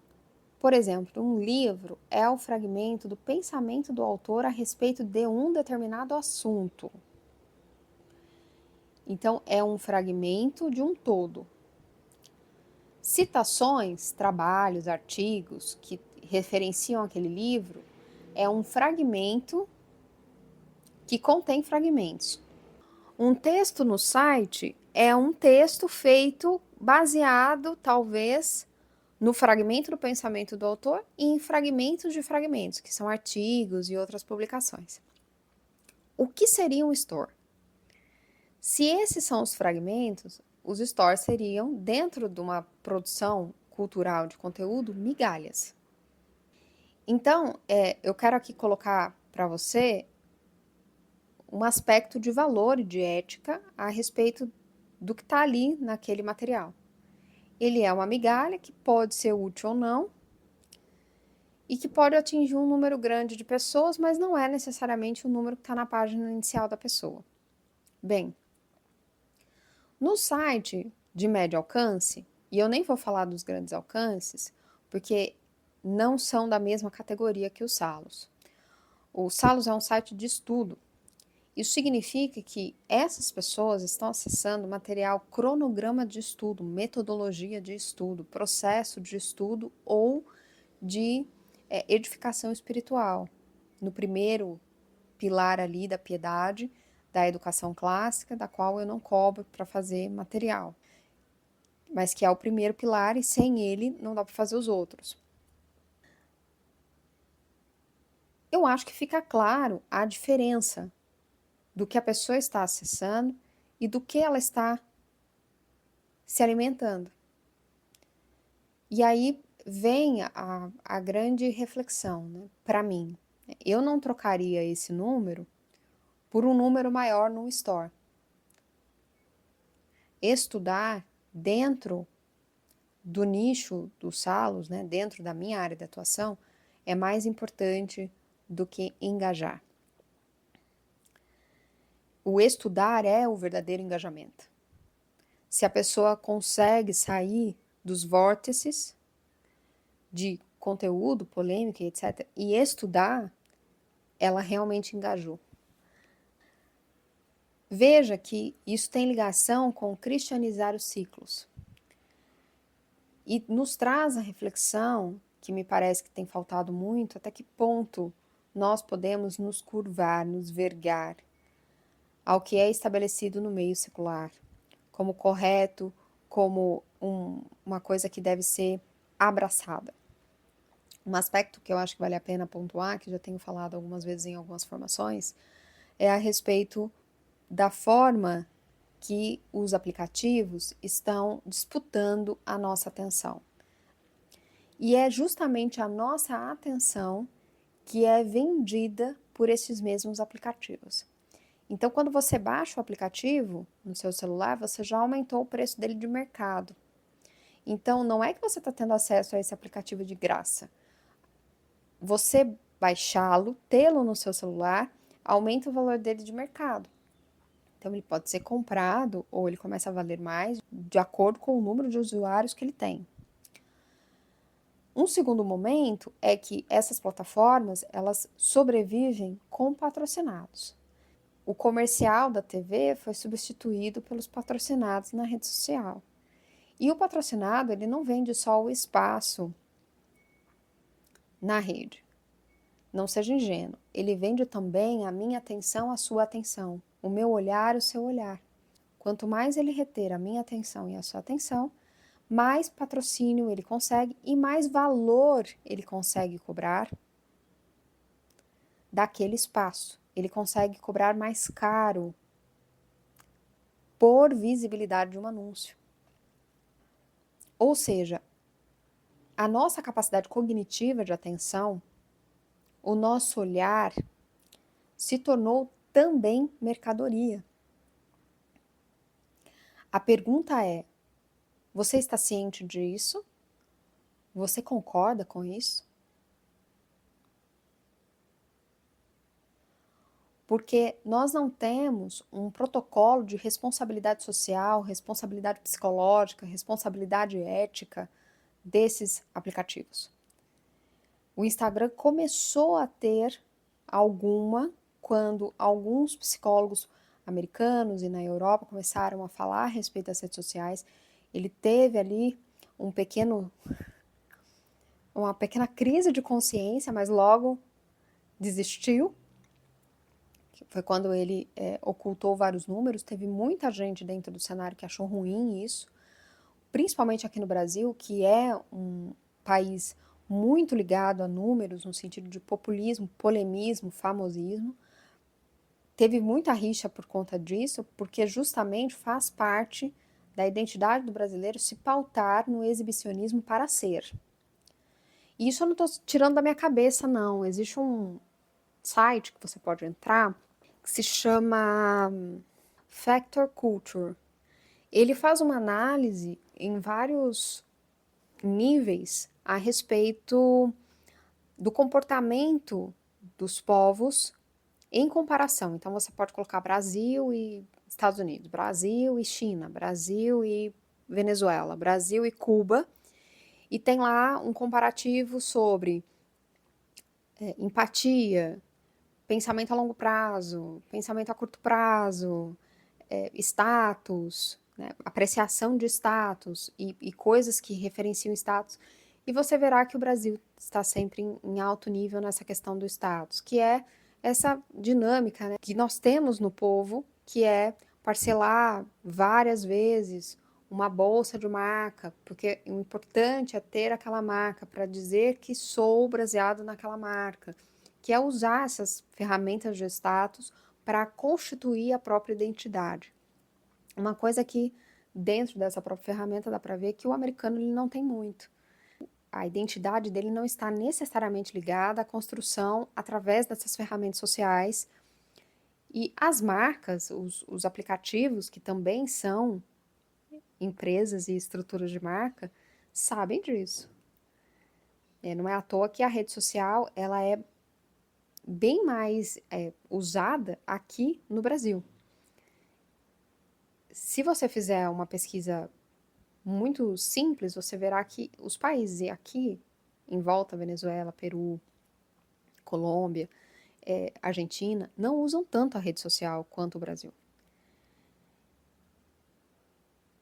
Speaker 2: Por exemplo, um livro é o fragmento do pensamento do autor a respeito de um determinado assunto. Então, é um fragmento de um todo. Citações, trabalhos, artigos que referenciam aquele livro é um fragmento que contém fragmentos. Um texto no site é um texto feito baseado, talvez, no fragmento do pensamento do autor e em fragmentos de fragmentos, que são artigos e outras publicações. O que seria um store? Se esses são os fragmentos, os stores seriam, dentro de uma produção cultural de conteúdo, migalhas. Então, eu quero aqui colocar para você um aspecto de valor e de ética a respeito do que está ali naquele material. Ele é uma migalha que pode ser útil ou não e que pode atingir um número grande de pessoas, mas não é necessariamente o número que está na página inicial da pessoa. Bem, no site de médio alcance, e eu nem vou falar dos grandes alcances, porque não são da mesma categoria que o Salos. O Salos é um site de estudo. Isso significa que essas pessoas estão acessando material cronograma de estudo, metodologia de estudo, processo de estudo ou de edificação espiritual. No primeiro pilar ali da piedade, da educação clássica, da qual eu não cobro para fazer material, mas que é o primeiro pilar e sem ele não dá para fazer os outros. Eu acho que fica claro a diferença do que a pessoa está acessando e do que ela está se alimentando. E aí vem a grande reflexão, né, para mim. Eu não trocaria esse número por um número maior no store. Estudar dentro do nicho dos Salos, né, dentro da minha área de atuação, é mais importante do que engajar. O estudar é o verdadeiro engajamento. Se a pessoa consegue sair dos vórtices de conteúdo, polêmica, etc., e estudar, ela realmente engajou. Veja que isso tem ligação com cristianizar os ciclos. E nos traz a reflexão, que me parece que tem faltado muito, até que ponto nós podemos nos curvar, nos vergar ao que é estabelecido no meio secular, como correto, como uma coisa que deve ser abraçada. Um aspecto que eu acho que vale a pena pontuar, que já tenho falado algumas vezes em algumas formações, é a respeito da forma que os aplicativos estão disputando a nossa atenção. E é justamente a nossa atenção que é vendida por esses mesmos aplicativos. Então, quando você baixa o aplicativo no seu celular, você já aumentou o preço dele de mercado. Então, não é que você está tendo acesso a esse aplicativo de graça. Você baixá-lo, tê-lo no seu celular, aumenta o valor dele de mercado. Então, ele pode ser comprado ou ele começa a valer mais de acordo com o número de usuários que ele tem. Um segundo momento é que essas plataformas, elas sobrevivem com patrocinados. O comercial da TV foi substituído pelos patrocinados na rede social. E o patrocinado, ele não vende só o espaço na rede. Não seja ingênuo. Ele vende também a minha atenção, a sua atenção. O meu olhar, o seu olhar. quanto mais ele reter a minha atenção e a sua atenção, mais patrocínio ele consegue e mais valor ele consegue cobrar daquele espaço. Ele consegue cobrar mais caro por visibilidade de um anúncio. Ou seja, a nossa capacidade cognitiva de atenção, o nosso olhar, se tornou também mercadoria. A pergunta é: você está ciente disso? Você concorda com isso? Porque nós não temos um protocolo de responsabilidade social, responsabilidade psicológica, responsabilidade ética desses aplicativos. O Instagram começou a ter alguma quando alguns psicólogos americanos e na Europa começaram a falar a respeito das redes sociais. Ele teve ali uma pequena crise de consciência, mas logo desistiu. Foi quando ele ocultou vários números. Teve muita gente dentro do cenário que achou ruim isso, principalmente aqui no Brasil, que é um país muito ligado a números, no sentido de populismo, polemismo, famosismo. Teve muita rixa por conta disso, porque justamente faz parte da identidade do brasileiro se pautar no exibicionismo para ser. E isso eu não estou tirando da minha cabeça, não. Existe um site que você pode entrar que se chama Factor Culture. Ele faz uma análise em vários níveis a respeito do comportamento dos povos em comparação. Então você pode colocar Brasil e Estados Unidos, Brasil e China, Brasil e Venezuela, Brasil e Cuba, e tem lá um comparativo sobre empatia, pensamento a longo prazo, pensamento a curto prazo, status, né, apreciação de status e coisas que referenciam status. E você verá que o Brasil está sempre em alto nível nessa questão do status, que é essa dinâmica, né, que nós temos no povo, que é parcelar várias vezes uma bolsa de marca, porque o importante é ter aquela marca para dizer que sou baseado naquela marca, que é usar essas ferramentas de status para constituir a própria identidade. Uma coisa que dentro dessa própria ferramenta dá para ver que o americano ele não tem muito. A identidade dele não está necessariamente ligada à construção através dessas ferramentas sociais. E as marcas, os aplicativos, que também são empresas e estruturas de marca, sabem disso. Não é à toa que a rede social ela é bem mais usada aqui no Brasil. Se você fizer uma pesquisa muito simples, você verá que os países aqui, em volta, Venezuela, Peru, Colômbia, Argentina, não usam tanto a rede social quanto o Brasil.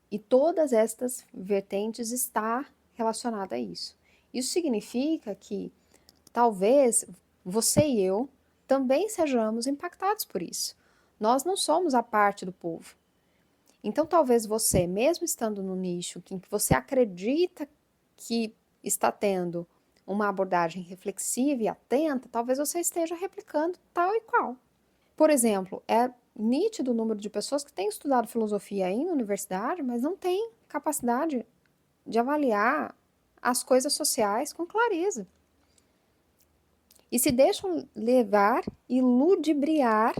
Speaker 2: E todas estas vertentes estão relacionadas a isso. Isso significa que talvez você e eu também sejamos impactados por isso. Nós não somos a parte do povo. Então, talvez você, mesmo estando no nicho em que você acredita que está tendo uma abordagem reflexiva e atenta, talvez você esteja replicando tal e qual. Por exemplo, é nítido o número de pessoas que têm estudado filosofia em universidade, mas não têm capacidade de avaliar as coisas sociais com clareza. E se deixam levar e ludibriar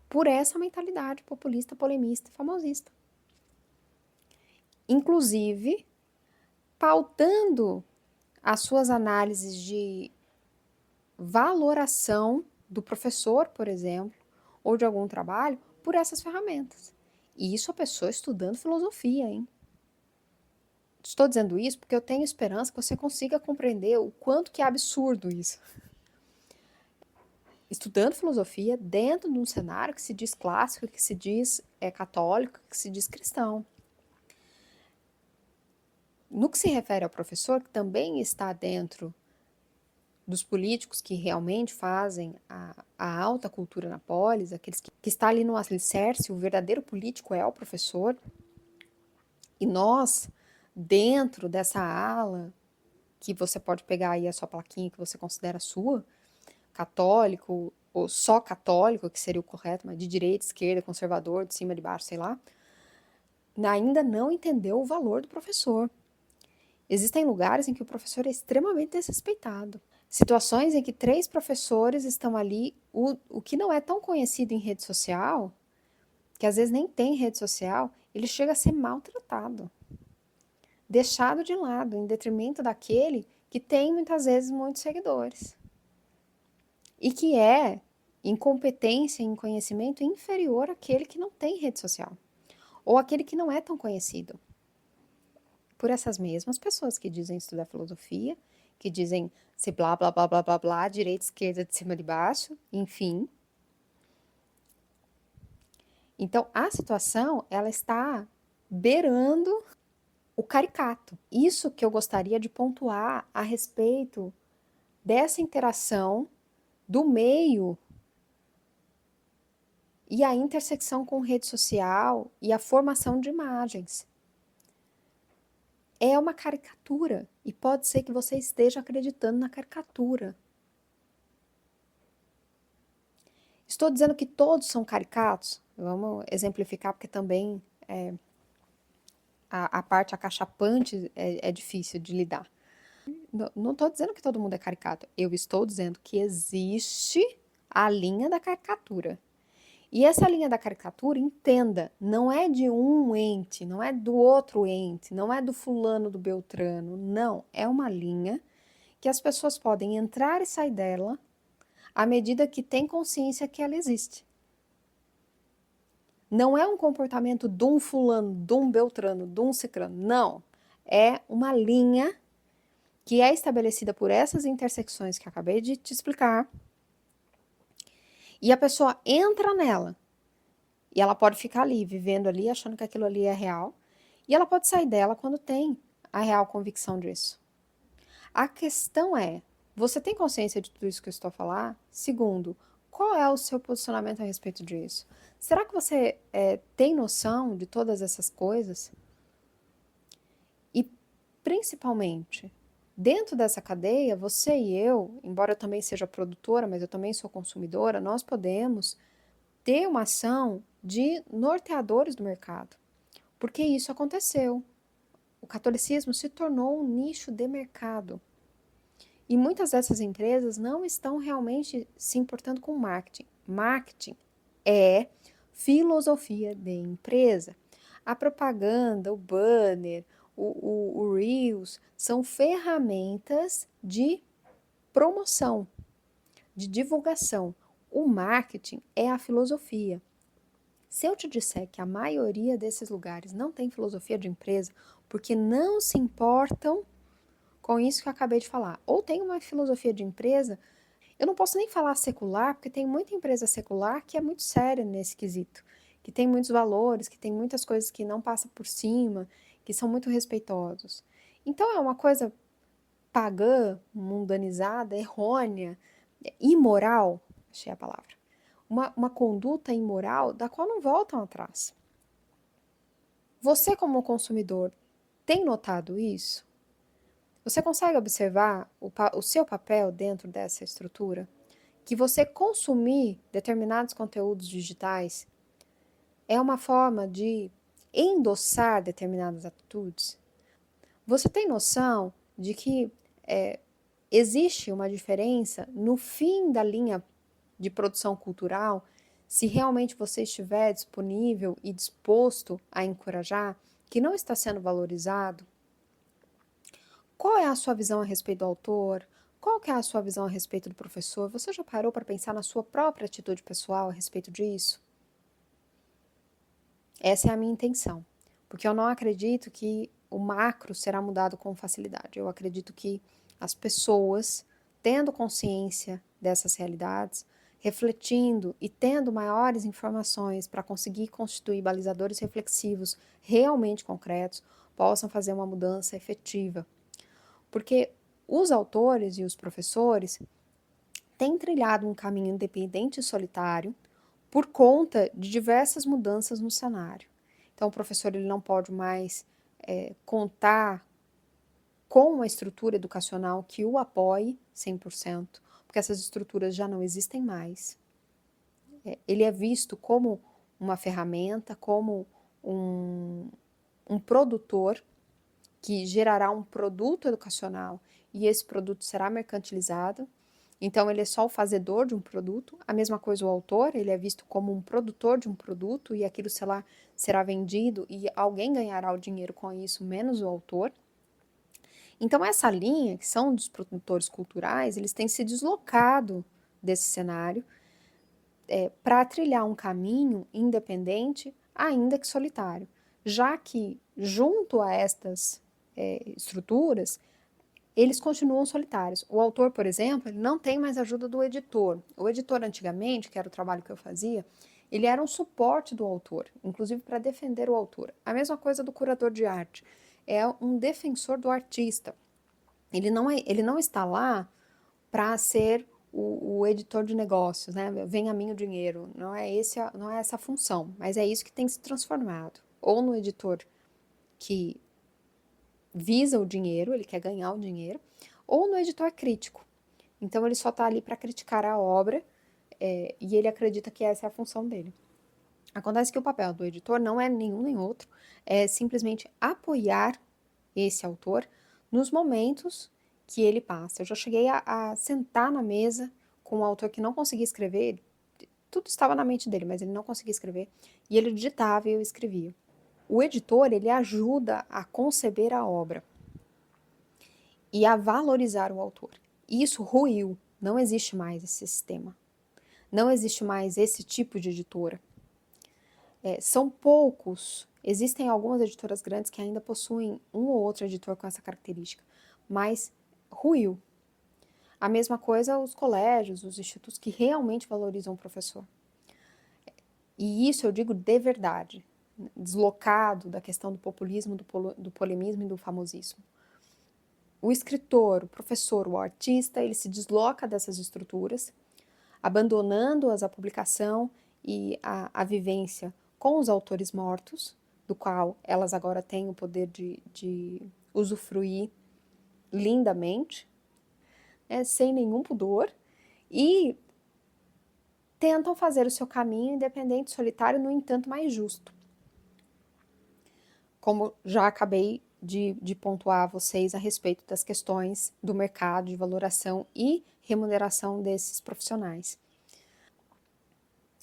Speaker 2: por essa mentalidade populista, polemista e famosista. Inclusive, pautando as suas análises de valoração do professor, por exemplo, ou de algum trabalho, por essas ferramentas. E isso a pessoa estudando filosofia, hein? Estou dizendo isso porque eu tenho esperança que você consiga compreender o quanto que é absurdo isso. Estudando filosofia dentro de um cenário que se diz clássico, que se diz católico, que se diz cristão. No que se refere ao professor, que também está dentro dos políticos que realmente fazem a alta cultura na polis, aqueles que está ali no alicerce, o verdadeiro político é o professor. E nós, dentro dessa ala, que você pode pegar aí a sua plaquinha que você considera sua, católico, ou só católico, que seria o correto, mas de direita, esquerda, conservador, de cima, de baixo, sei lá, ainda não entendeu o valor do professor. Existem lugares em que o professor é extremamente desrespeitado. Situações em que 3 professores estão ali, o que não é tão conhecido em rede social, que às vezes nem tem rede social, ele chega a ser maltratado, deixado de lado, em detrimento daquele que tem muitas vezes muitos seguidores. E que é, em competência e em conhecimento, inferior àquele que não tem rede social, ou aquele que não é tão conhecido. Por essas mesmas pessoas que dizem estudar filosofia, que dizem ser blá, blá, blá, blá, blá, blá, direita, esquerda, de cima, de baixo, enfim. Então, a situação, ela está beirando o caricato. Isso que eu gostaria de pontuar a respeito dessa interação do meio e a intersecção com rede social e a formação de imagens. É uma caricatura e pode ser que você esteja acreditando na caricatura. Estou dizendo que todos são caricatos? Vamos exemplificar, porque também a parte acachapante é difícil de lidar. Não estou dizendo que todo mundo é caricato. Eu estou dizendo que existe a linha da caricatura. E essa linha da caricatura, entenda, não é de um ente, não é do outro ente, não é do fulano, do beltrano, não. É uma linha que as pessoas podem entrar e sair dela à medida que têm consciência que ela existe. Não é um comportamento de um fulano, de um beltrano, de um cicrano, não. É uma linha que é estabelecida por essas intersecções que acabei de te explicar, e a pessoa entra nela. E ela pode ficar ali, vivendo ali, achando que aquilo ali é real. E ela pode sair dela quando tem a real convicção disso. A questão é, você tem consciência de tudo isso que eu estou a falar? Segundo, qual é o seu posicionamento a respeito disso? Será que você tem noção de todas essas coisas? E, principalmente, dentro dessa cadeia, você e eu, embora eu também seja produtora, mas eu também sou consumidora, nós podemos ter uma ação de norteadores do mercado, porque isso aconteceu. O catolicismo se tornou um nicho de mercado. E muitas dessas empresas não estão realmente se importando com marketing. Marketing é filosofia de empresa. A propaganda, o banner, o Reels são ferramentas de promoção, de divulgação. O marketing é a filosofia. Se eu te disser que a maioria desses lugares não tem filosofia de empresa, porque não se importam com isso que eu acabei de falar, ou tem uma filosofia de empresa, eu não posso nem falar secular, porque tem muita empresa secular que é muito séria nesse quesito, que tem muitos valores, que tem muitas coisas que não passam por cima, que são muito respeitosos. Então é uma coisa pagã, mundanizada, errônea, imoral, achei a palavra. Uma conduta imoral da qual não voltam atrás. Você, como consumidor, tem notado isso? Você consegue observar o seu papel dentro dessa estrutura? Que você consumir determinados conteúdos digitais é uma forma de endossar determinadas atitudes? Você tem noção de que existe uma diferença no fim da linha de produção cultural, se realmente você estiver disponível e disposto a encorajar, que não está sendo valorizado? Qual é a sua visão a respeito do autor? Qual que é a sua visão a respeito do professor? Você já parou para pensar na sua própria atitude pessoal a respeito disso? Essa é a minha intenção, porque eu não acredito que o macro será mudado com facilidade. Eu acredito que as pessoas, tendo consciência dessas realidades, refletindo e tendo maiores informações para conseguir constituir balizadores reflexivos realmente concretos, possam fazer uma mudança efetiva. Porque Os autores e os professores têm trilhado um caminho independente e solitário por conta de diversas mudanças no cenário. Então, o professor ele não pode mais contar com uma estrutura educacional que o apoie 100%, porque essas estruturas já não existem mais. Ele é visto como uma ferramenta, como um produtor que gerará um produto educacional e esse produto será mercantilizado. Então, ele é só o fazedor de um produto. A mesma coisa o autor, ele é visto como um produtor de um produto e aquilo, sei lá, será vendido e alguém ganhará o dinheiro com isso, menos o autor. Então, essa linha, que são dos produtores culturais, eles têm se deslocado desse cenário para trilhar um caminho independente, ainda que solitário, já que, junto a estas estruturas, eles continuam solitários. O autor, por exemplo, ele não tem mais ajuda do editor. O editor, antigamente, que era o trabalho que eu fazia, ele era um suporte do autor, inclusive para defender o autor. A mesma coisa do curador de arte, é um defensor do artista. Ele não está lá para ser o editor de negócios, né? Vem a mim o dinheiro. Não é essa a função, mas é isso que tem se transformado. Ou no editor que visa o dinheiro, ele quer ganhar o dinheiro, ou no editor crítico. Então ele só está ali para criticar a obra e ele acredita que essa é a função dele. Acontece que o papel do editor não é nenhum nem outro, é simplesmente apoiar esse autor nos momentos que ele passa. Eu já cheguei a sentar na mesa com um autor que não conseguia escrever, tudo estava na mente dele, mas ele não conseguia escrever, e ele digitava e eu escrevia. O editor, ele ajuda a conceber a obra e a valorizar o autor. Isso ruiu, não existe mais esse sistema. Não existe mais esse tipo de editora. São poucos, existem algumas editoras grandes que ainda possuem um ou outro editor com essa característica, mas ruiu. A mesma coisa os colégios, os institutos que realmente valorizam o professor. E isso eu digo de verdade, deslocado da questão do populismo, do polemismo e do famosismo. O escritor, o professor, o artista, ele se desloca dessas estruturas, abandonando-as à publicação e à vivência com os autores mortos, do qual elas agora têm o poder de usufruir lindamente, sem nenhum pudor, e tentam fazer o seu caminho independente, solitário, no entanto, mais justo. Como já acabei de pontuar a vocês a respeito das questões do mercado, de valoração e remuneração desses profissionais.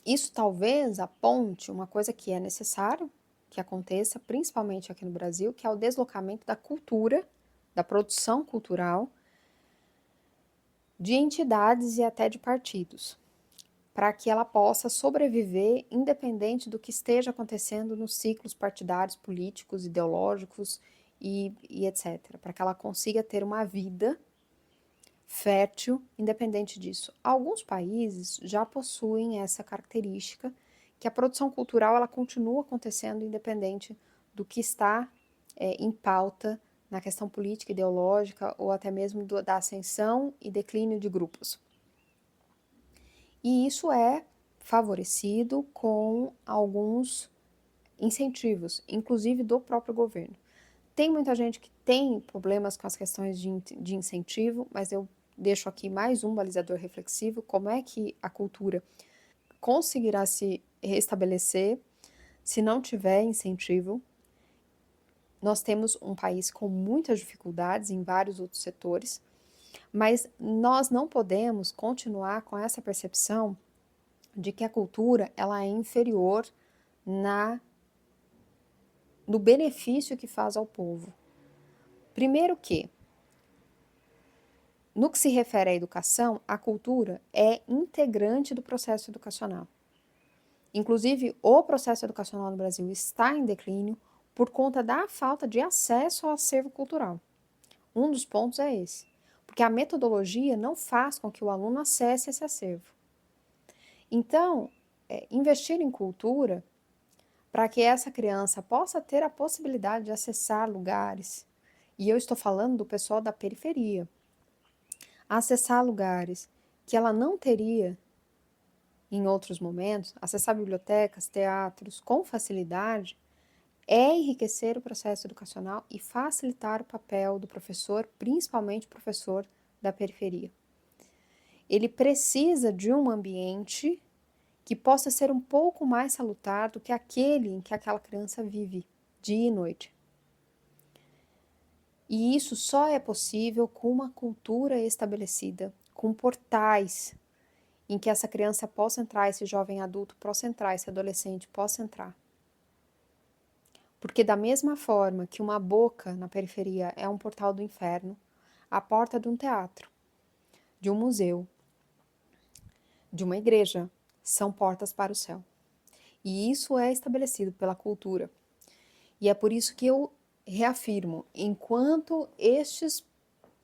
Speaker 2: Isso talvez aponte uma coisa que é necessário que aconteça, principalmente aqui no Brasil, que é o deslocamento da cultura, da produção cultural, de entidades e até de partidos, para que ela possa sobreviver independente do que esteja acontecendo nos ciclos partidários, políticos, ideológicos e etc., para que ela consiga ter uma vida fértil independente disso. Alguns países já possuem essa característica, que a produção cultural ela continua acontecendo independente do que está em pauta na questão política, ideológica ou até mesmo da ascensão e declínio de grupos. E isso é favorecido com alguns incentivos, inclusive do próprio governo. Tem muita gente que tem problemas com as questões de incentivo, mas eu deixo aqui mais um balizador reflexivo, como é que a cultura conseguirá se restabelecer se não tiver incentivo. Nós temos um país com muitas dificuldades em vários outros setores, mas nós não podemos continuar com essa percepção de que a cultura ela é inferior no benefício que faz ao povo. Primeiro que, no que se refere à educação, a cultura é integrante do processo educacional. Inclusive, o processo educacional no Brasil está em declínio por conta da falta de acesso ao acervo cultural. Um dos pontos é esse, porque a metodologia não faz com que o aluno acesse esse acervo. Então, investir em cultura para que essa criança possa ter a possibilidade de acessar lugares, e eu estou falando do pessoal da periferia, acessar lugares que ela não teria em outros momentos, acessar bibliotecas, teatros com facilidade, é enriquecer o processo educacional e facilitar o papel do professor, principalmente o professor da periferia. Ele precisa de um ambiente que possa ser um pouco mais salutar do que aquele em que aquela criança vive dia e noite. E isso só é possível com uma cultura estabelecida, com portais em que essa criança possa entrar, esse jovem adulto possa entrar, esse adolescente possa entrar. Porque da mesma forma que uma boca na periferia é um portal do inferno, a porta de um teatro, de um museu, de uma igreja, são portas para o céu. E isso é estabelecido pela cultura. E é por isso que eu reafirmo, enquanto estes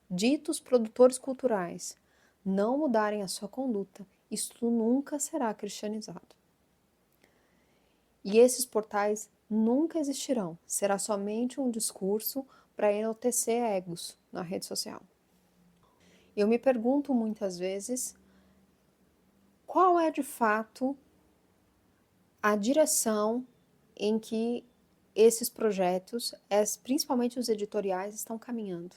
Speaker 2: ditos produtores culturais não mudarem a sua conduta, isto nunca será cristianizado. E esses portais nunca existirão. Será somente um discurso para enaltecer egos na rede social. Eu me pergunto muitas vezes qual é de fato a direção em que esses projetos, principalmente os editoriais, estão caminhando.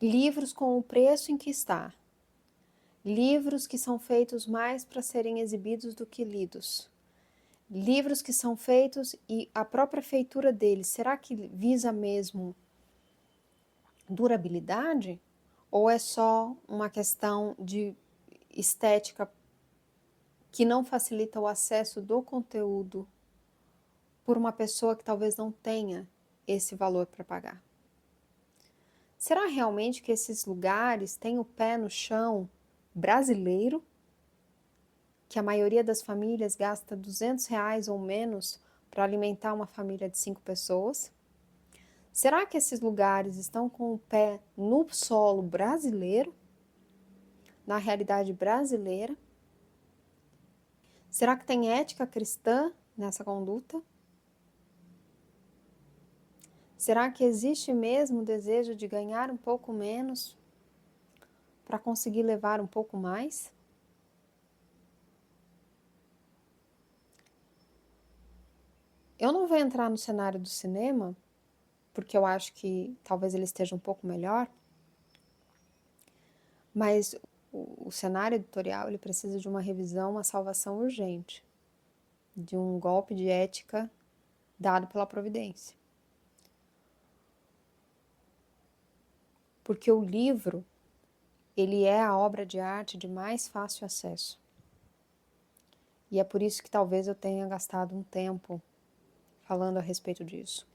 Speaker 2: Livros com o preço em que está. Livros que são feitos mais para serem exibidos do que lidos. Livros que são feitos e a própria feitura deles, será que visa mesmo durabilidade? Ou é só uma questão de estética que não facilita o acesso do conteúdo por uma pessoa que talvez não tenha esse valor para pagar? Será realmente que esses lugares têm o pé no chão brasileiro? Que a maioria das famílias gasta R$ 200 ou menos para alimentar uma família de 5 pessoas? Será que esses lugares estão com o pé no solo brasileiro? Na realidade brasileira? Será que tem ética cristã nessa conduta? Será que existe mesmo o desejo de ganhar um pouco menos para conseguir levar um pouco mais? Eu não vou entrar no cenário do cinema, porque eu acho que talvez ele esteja um pouco melhor, mas o cenário editorial ele precisa de uma revisão, uma salvação urgente, de um golpe de ética dado pela providência. Porque o livro, ele é a obra de arte de mais fácil acesso. E é por isso que talvez eu tenha gastado um tempo falando a respeito disso.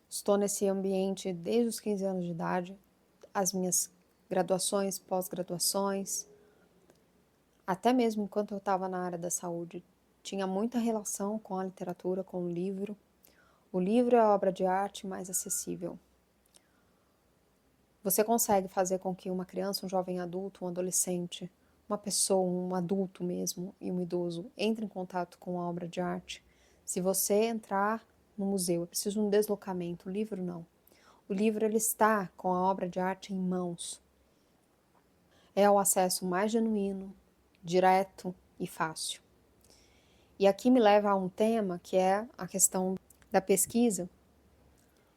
Speaker 2: Estou nesse ambiente desde os 15 anos de idade, as minhas graduações, pós-graduações, até mesmo enquanto eu estava na área da saúde, tinha muita relação com a literatura, com o livro. O livro é a obra de arte mais acessível. Você consegue fazer com que uma criança, um jovem adulto, um adolescente, uma pessoa, um adulto mesmo e um idoso entre em contato com a obra de arte se você entrar no museu. É preciso um deslocamento, o livro não. O livro ele está com a obra de arte em mãos. É o acesso mais genuíno, direto e fácil. E aqui me leva a um tema que é a questão da pesquisa.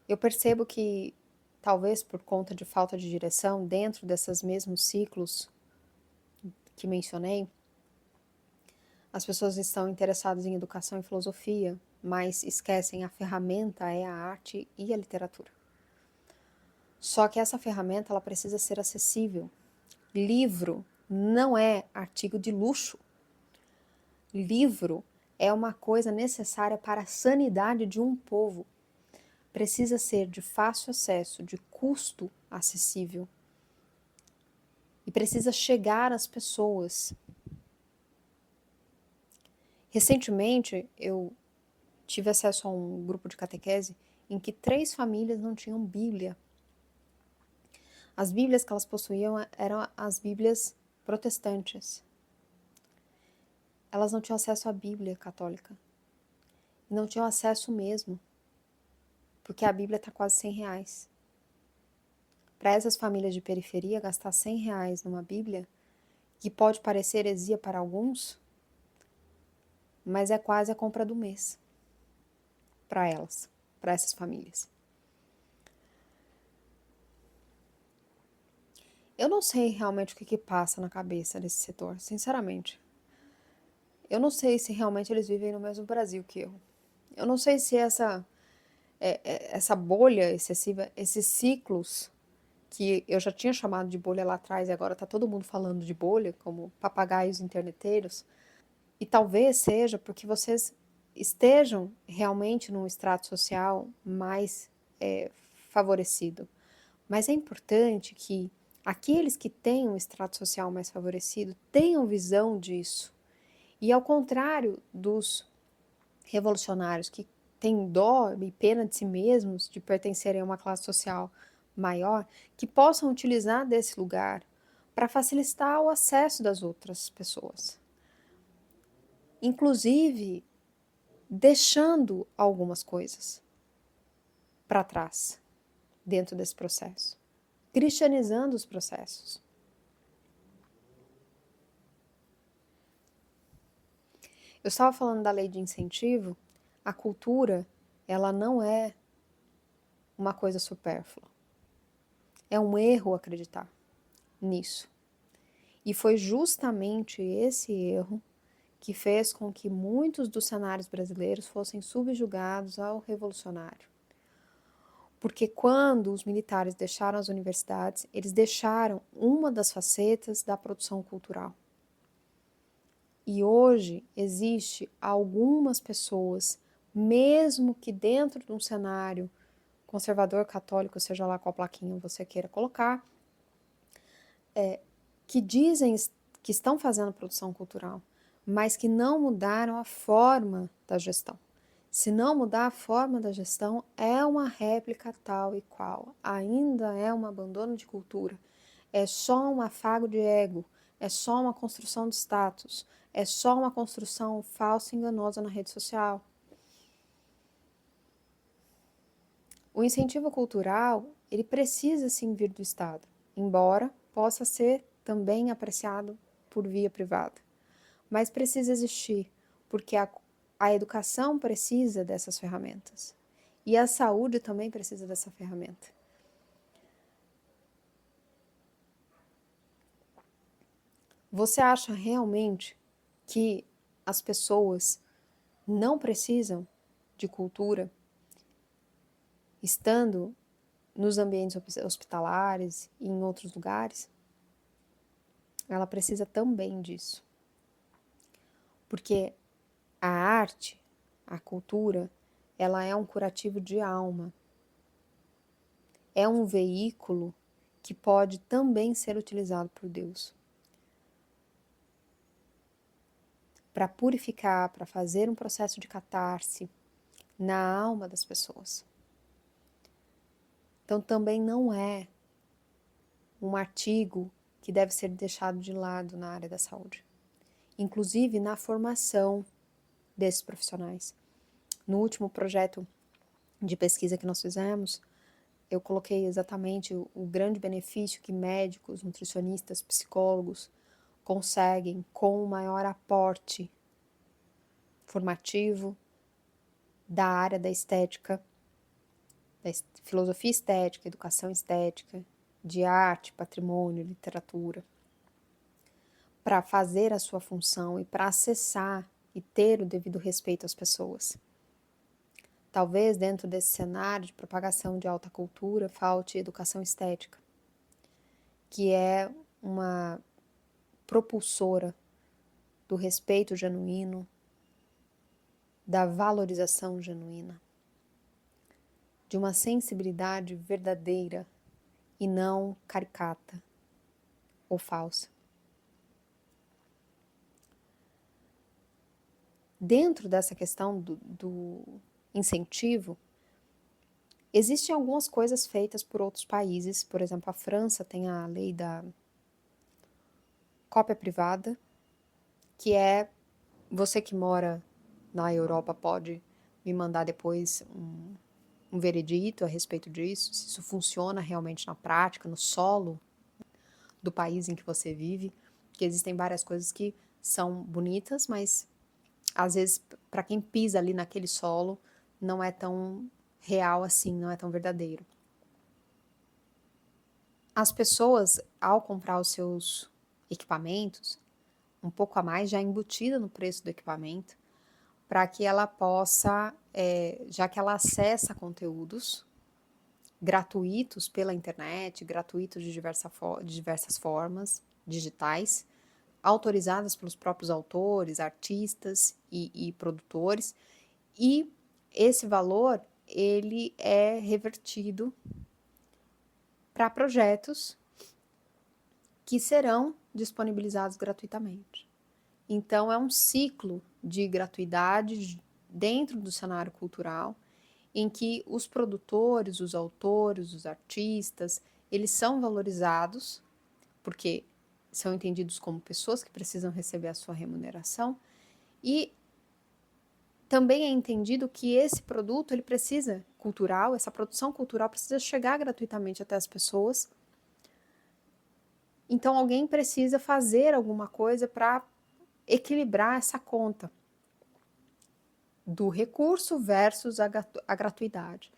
Speaker 2: Eu percebo que, talvez por conta de falta de direção, dentro desses mesmos ciclos que mencionei, as pessoas estão interessadas em educação e filosofia, mas esquecem a ferramenta é a arte e a literatura. Só que essa ferramenta ela precisa ser acessível. Livro não é artigo de luxo. Livro é uma coisa necessária para a sanidade de um povo. Precisa ser de fácil acesso, de custo acessível. E precisa chegar às pessoas. Recentemente, eu tive acesso a um grupo de catequese em que 3 famílias não tinham Bíblia. As Bíblias que elas possuíam eram as Bíblias protestantes. Elas não tinham acesso à Bíblia católica. Não tinham acesso mesmo, porque a Bíblia está quase R$ 100. para essas famílias de periferia gastar R$ 100 numa Bíblia, que pode parecer heresia para alguns, mas é quase a compra do mês para elas, para essas famílias. Eu não sei realmente o que passa na cabeça desse setor, sinceramente. Eu não sei se realmente eles vivem no mesmo Brasil que eu. Eu não sei se essa bolha excessiva, esses ciclos que eu já tinha chamado de bolha lá atrás e agora está todo mundo falando de bolha, como papagaios interneteiros, e talvez seja porque vocês estejam realmente num estrato social mais favorecido. Mas é importante que aqueles que têm um estrato social mais favorecido tenham visão disso. E ao contrário dos revolucionários que têm dó e pena de si mesmos de pertencerem a uma classe social maior, que possam utilizar desse lugar para facilitar o acesso das outras pessoas. Inclusive, deixando algumas coisas para trás dentro desse processo, cristianizando os processos. Eu estava falando da lei de incentivo. A cultura, ela não é uma coisa supérflua. É um erro acreditar nisso. E foi justamente esse erro que fez com que muitos dos cenários brasileiros fossem subjugados ao revolucionário. Porque quando os militares deixaram as universidades, eles deixaram uma das facetas da produção cultural. E hoje existe algumas pessoas, mesmo que dentro de um cenário conservador, católico, seja lá qual plaquinha você queira colocar, que dizem que estão fazendo produção cultural, mas que não mudaram a forma da gestão. Se não mudar a forma da gestão, é uma réplica tal e qual. Ainda é um abandono de cultura. É só um afago de ego. É só uma construção de status. É só uma construção falsa e enganosa na rede social. O incentivo cultural, ele precisa sim vir do Estado, embora possa ser também apreciado por via privada. Mas precisa existir, porque a educação precisa dessas ferramentas. E a saúde também precisa dessa ferramenta. Você acha realmente que as pessoas não precisam de cultura estando nos ambientes hospitalares e em outros lugares? Ela precisa também disso. Porque a arte, a cultura, ela é um curativo de alma. É um veículo que pode também ser utilizado por Deus para purificar, para fazer um processo de catarse na alma das pessoas. Então também não é um artigo que deve ser deixado de lado na área da saúde, inclusive na formação desses profissionais. No último projeto de pesquisa que nós fizemos, eu coloquei exatamente o grande benefício que médicos, nutricionistas, psicólogos conseguem com o maior aporte formativo da área da estética, da filosofia estética, educação estética, de arte, patrimônio, literatura, para fazer a sua função e para acessar e ter o devido respeito às pessoas. Talvez dentro desse cenário de propagação de alta cultura falte educação estética, que é uma propulsora do respeito genuíno, da valorização genuína, de uma sensibilidade verdadeira e não caricata ou falsa. Dentro dessa questão do incentivo, existem algumas coisas feitas por outros países. Por exemplo, a França tem a lei da cópia privada, que é, você que mora na Europa pode me mandar depois um veredito a respeito disso, se isso funciona realmente na prática, no solo do país em que você vive, que existem várias coisas que são bonitas, mas às vezes para quem pisa ali naquele solo não é tão real assim, não é tão verdadeiro. As pessoas, ao comprar os seus equipamentos, um pouco a mais já embutida no preço do equipamento, para que ela possa, já que ela acessa conteúdos gratuitos pela internet, gratuitos de diversas formas, digitais, autorizadas pelos próprios autores, artistas e produtores, e esse valor ele é revertido para projetos que serão disponibilizados gratuitamente. Então, é um ciclo de gratuidade dentro do cenário cultural, em que os produtores, os autores, os artistas, eles são valorizados, porque são entendidos como pessoas que precisam receber a sua remuneração, e também é entendido que esse produto, ele precisa, cultural, essa produção cultural precisa chegar gratuitamente até as pessoas. Então, alguém precisa fazer alguma coisa para equilibrar essa conta do recurso versus a gratuidade.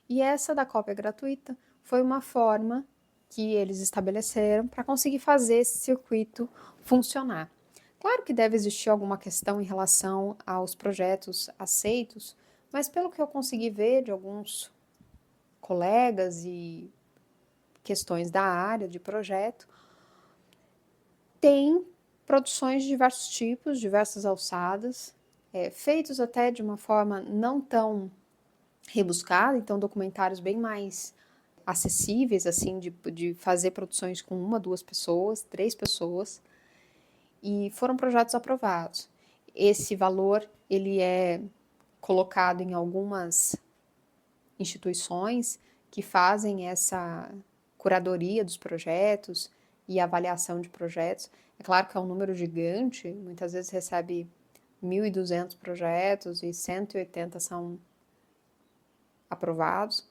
Speaker 2: E essa da cópia gratuita foi uma forma que eles estabeleceram para conseguir fazer esse circuito funcionar. Claro que deve existir alguma questão em relação aos projetos aceitos, mas pelo que eu consegui ver de alguns colegas e questões da área de projeto, tem produções de diversos tipos, diversas alçadas, feitos até de uma forma não tão rebuscada, então documentários bem mais acessíveis, assim, de fazer produções com 1, 2 pessoas, 3 pessoas, e foram projetos aprovados. Esse valor, ele é colocado em algumas instituições que fazem essa curadoria dos projetos e avaliação de projetos. É claro que é um número gigante, muitas vezes recebe 1.200 projetos e 180 são aprovados,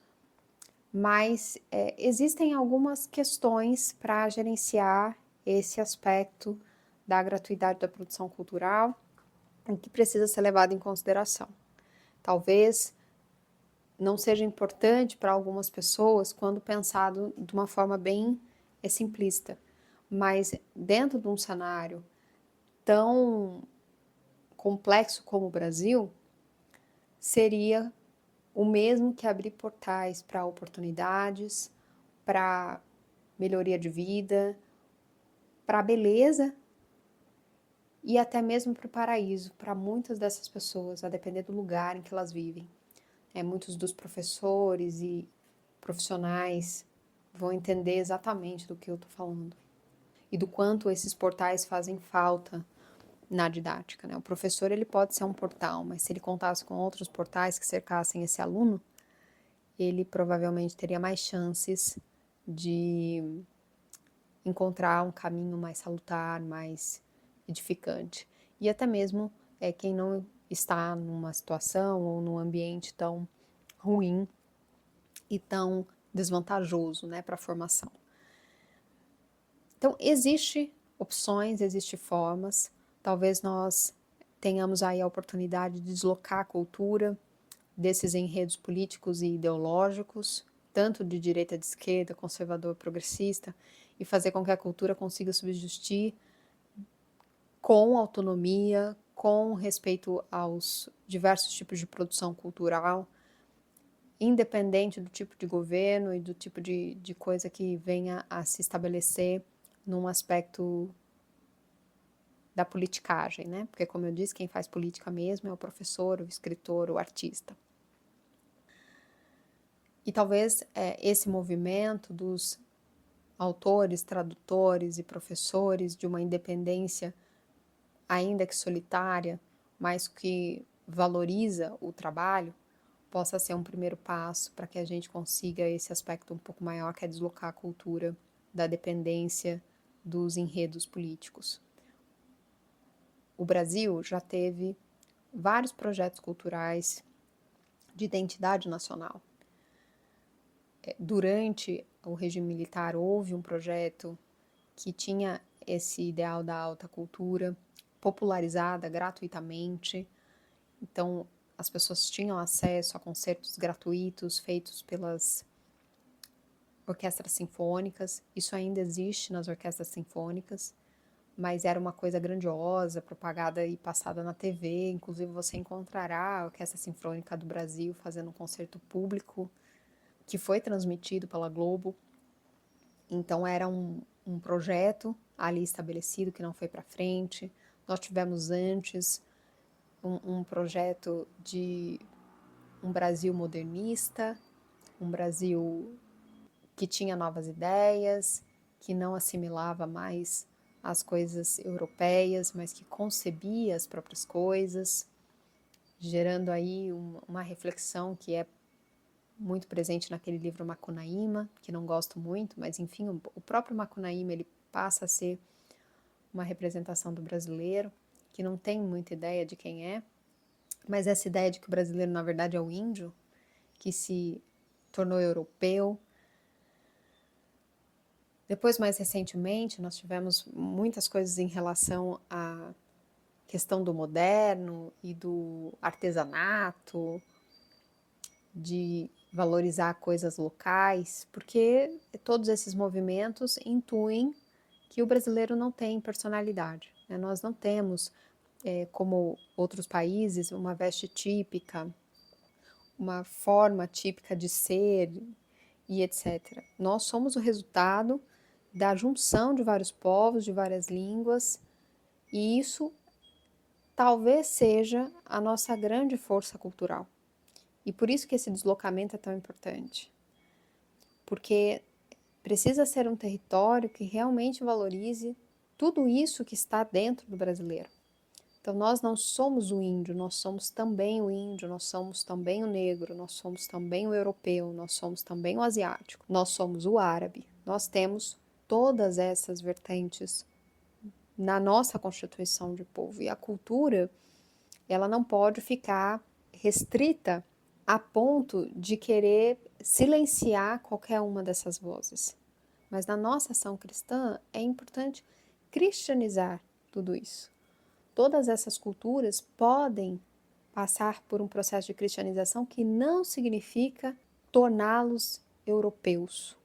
Speaker 2: mas existem algumas questões para gerenciar esse aspecto da gratuidade da produção cultural que precisa ser levado em consideração. Talvez não seja importante para algumas pessoas quando pensado de uma forma bem simplista, mas dentro de um cenário tão complexo como o Brasil, seria o mesmo que abrir portais para oportunidades, para melhoria de vida, para a beleza e até mesmo para o paraíso, para muitas dessas pessoas, a depender do lugar em que elas vivem. Muitos dos professores e profissionais vão entender exatamente do que eu estou falando e do quanto esses portais fazem falta na didática, né? O professor, ele pode ser um portal, mas se ele contasse com outros portais que cercassem esse aluno, ele provavelmente teria mais chances de encontrar um caminho mais salutar, mais edificante. E até mesmo quem não está numa situação ou num ambiente tão ruim e tão desvantajoso, né, para a formação. Então, existe opções, existem formas. Talvez nós tenhamos aí a oportunidade de deslocar a cultura desses enredos políticos e ideológicos, tanto de direita, de esquerda, conservador, progressista, e fazer com que a cultura consiga subsistir com autonomia, com respeito aos diversos tipos de produção cultural, independente do tipo de governo e do tipo de coisa que venha a se estabelecer num aspecto da politicagem, né? Porque, como eu disse, quem faz política mesmo é o professor, o escritor, o artista. E talvez esse movimento dos autores, tradutores e professores de uma independência, ainda que solitária, mas que valoriza o trabalho, possa ser um primeiro passo para que a gente consiga esse aspecto um pouco maior, que é deslocar a cultura da dependência dos enredos políticos. O Brasil já teve vários projetos culturais de identidade nacional. durante o regime militar houve um projeto que tinha esse ideal da alta cultura popularizada gratuitamente. Então, as pessoas tinham acesso a concertos gratuitos feitos pelas orquestras sinfônicas. Isso ainda existe nas orquestras sinfônicas, mas era uma coisa grandiosa, propagada e passada na TV. Inclusive, você encontrará a Orquestra Sinfônica do Brasil fazendo um concerto público que foi transmitido pela Globo. Então, era um projeto ali estabelecido que não foi para frente. Nós tivemos antes um projeto de um Brasil modernista, um Brasil que tinha novas ideias, que não assimilava mais as coisas europeias, mas que concebia as próprias coisas, gerando aí uma reflexão que é muito presente naquele livro Macunaíma, que não gosto muito, mas enfim, o próprio Macunaíma ele passa a ser uma representação do brasileiro, que não tem muita ideia de quem é, mas essa ideia de que o brasileiro na verdade é o índio, que se tornou europeu. Depois, mais recentemente, nós tivemos muitas coisas em relação à questão do moderno e do artesanato, de valorizar coisas locais, porque todos esses movimentos intuem que o brasileiro não tem personalidade, né? Nós não temos, como outros países, uma veste típica, uma forma típica de ser e etc. Nós somos o resultado da junção de vários povos, de várias línguas, e isso talvez seja a nossa grande força cultural. E por isso que esse deslocamento é tão importante. Porque precisa ser um território que realmente valorize tudo isso que está dentro do brasileiro. Então nós não somos o índio, nós somos também o índio, nós somos também o negro, nós somos também o europeu, nós somos também o asiático, nós somos o árabe. Nós temos todas essas vertentes na nossa constituição de povo. E a cultura, ela não pode ficar restrita a ponto de querer silenciar qualquer uma dessas vozes. Mas na nossa ação cristã é importante cristianizar tudo isso. Todas essas culturas podem passar por um processo de cristianização que não significa torná-los europeus.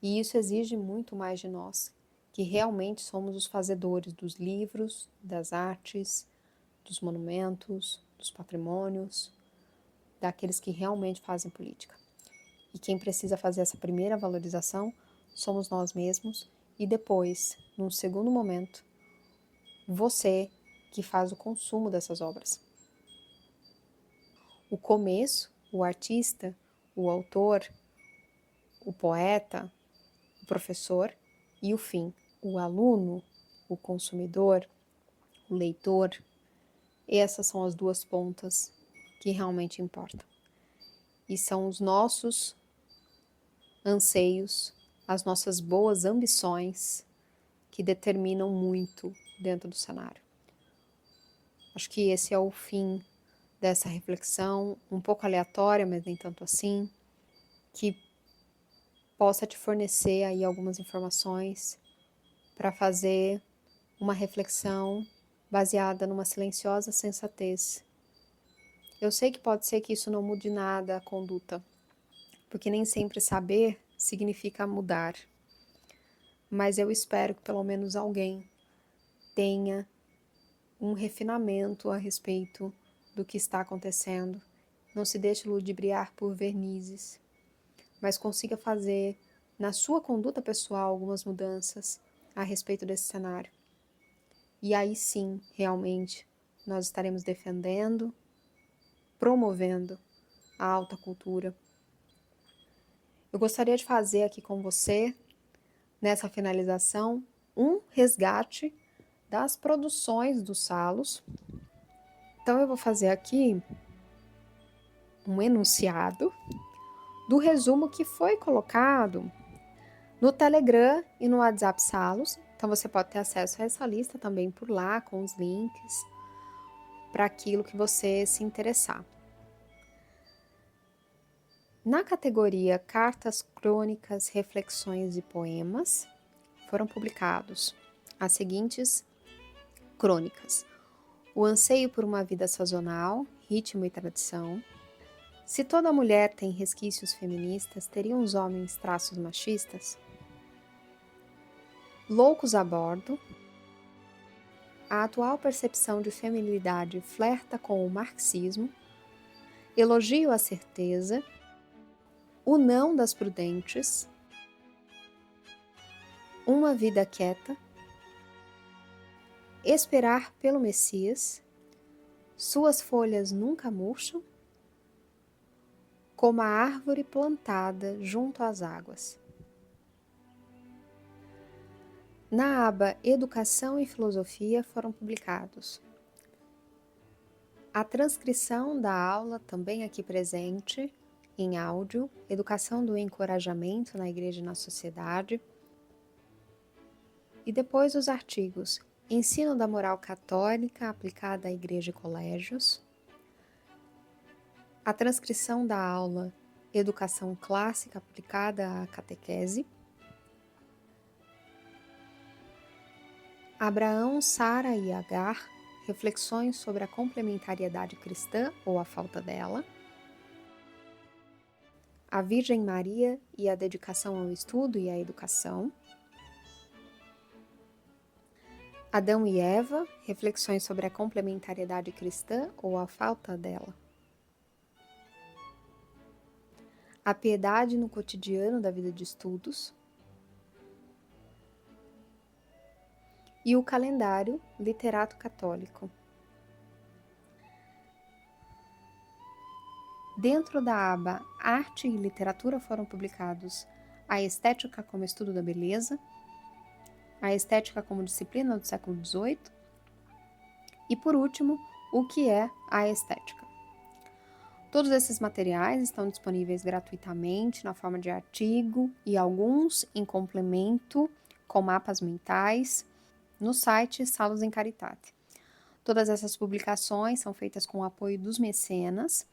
Speaker 2: E isso exige muito mais de nós, que realmente somos os fazedores dos livros, das artes, dos monumentos, dos patrimônios, daqueles que realmente fazem política. E quem precisa fazer essa primeira valorização somos nós mesmos e depois, num segundo momento, você que faz o consumo dessas obras. O começo, o artista, o autor, o poeta, o professor, e o fim, o aluno, o consumidor, o leitor. Essas são as duas pontas que realmente importam. E são os nossos anseios, as nossas boas ambições que determinam muito dentro do cenário. Acho que esse é o fim dessa reflexão, um pouco aleatória, mas nem tanto assim, que possa te fornecer aí algumas informações para fazer uma reflexão baseada numa silenciosa sensatez. Eu sei que pode ser que isso não mude nada a conduta, porque nem sempre saber significa mudar. Mas eu espero que pelo menos alguém tenha um refinamento a respeito do que está acontecendo. Não se deixe ludibriar por vernizes, mas consiga fazer na sua conduta pessoal algumas mudanças a respeito desse cenário. E aí sim, realmente, nós estaremos defendendo, promovendo a alta cultura. Eu gostaria de fazer aqui com você, nessa finalização, um resgate das produções dos Salos. Então eu vou fazer aqui um enunciado do resumo que foi colocado no Telegram e no WhatsApp Salos. Então você pode ter acesso a essa lista também por lá, com os links, para aquilo que você se interessar. Na categoria Cartas, Crônicas, Reflexões e Poemas, foram publicados as seguintes crônicas: O Anseio por uma Vida Sazonal, Ritmo e Tradição. Se toda mulher tem resquícios feministas, teriam os homens traços machistas? Loucos a Bordo. A atual percepção de feminilidade flerta com o marxismo. Elogio à certeza. O Não das Prudentes. Uma Vida Quieta. Esperar pelo Messias. Suas folhas nunca murcham. Como a árvore plantada junto às águas. Na aba Educação e Filosofia foram publicados a transcrição da aula, também aqui presente, em áudio, Educação do Encorajamento na Igreja e na Sociedade, e depois os artigos Ensino da Moral Católica aplicada à Igreja e Colégios, a transcrição da aula Educação Clássica aplicada à Catequese, Abraão, Sara e Agar, reflexões sobre a complementariedade cristã ou a falta dela, a Virgem Maria e a dedicação ao estudo e à educação, Adão e Eva, reflexões sobre a complementariedade cristã ou a falta dela, a piedade no cotidiano da vida de estudos, e o calendário Literato Católico. Dentro da aba Arte e Literatura foram publicados a Estética como Estudo da Beleza, a Estética como Disciplina do século XVIII e, por último, o que é a Estética. Todos esses materiais estão disponíveis gratuitamente na forma de artigo e alguns em complemento com mapas mentais no site Salus in Caritate. Todas essas publicações são feitas com o apoio dos mecenas,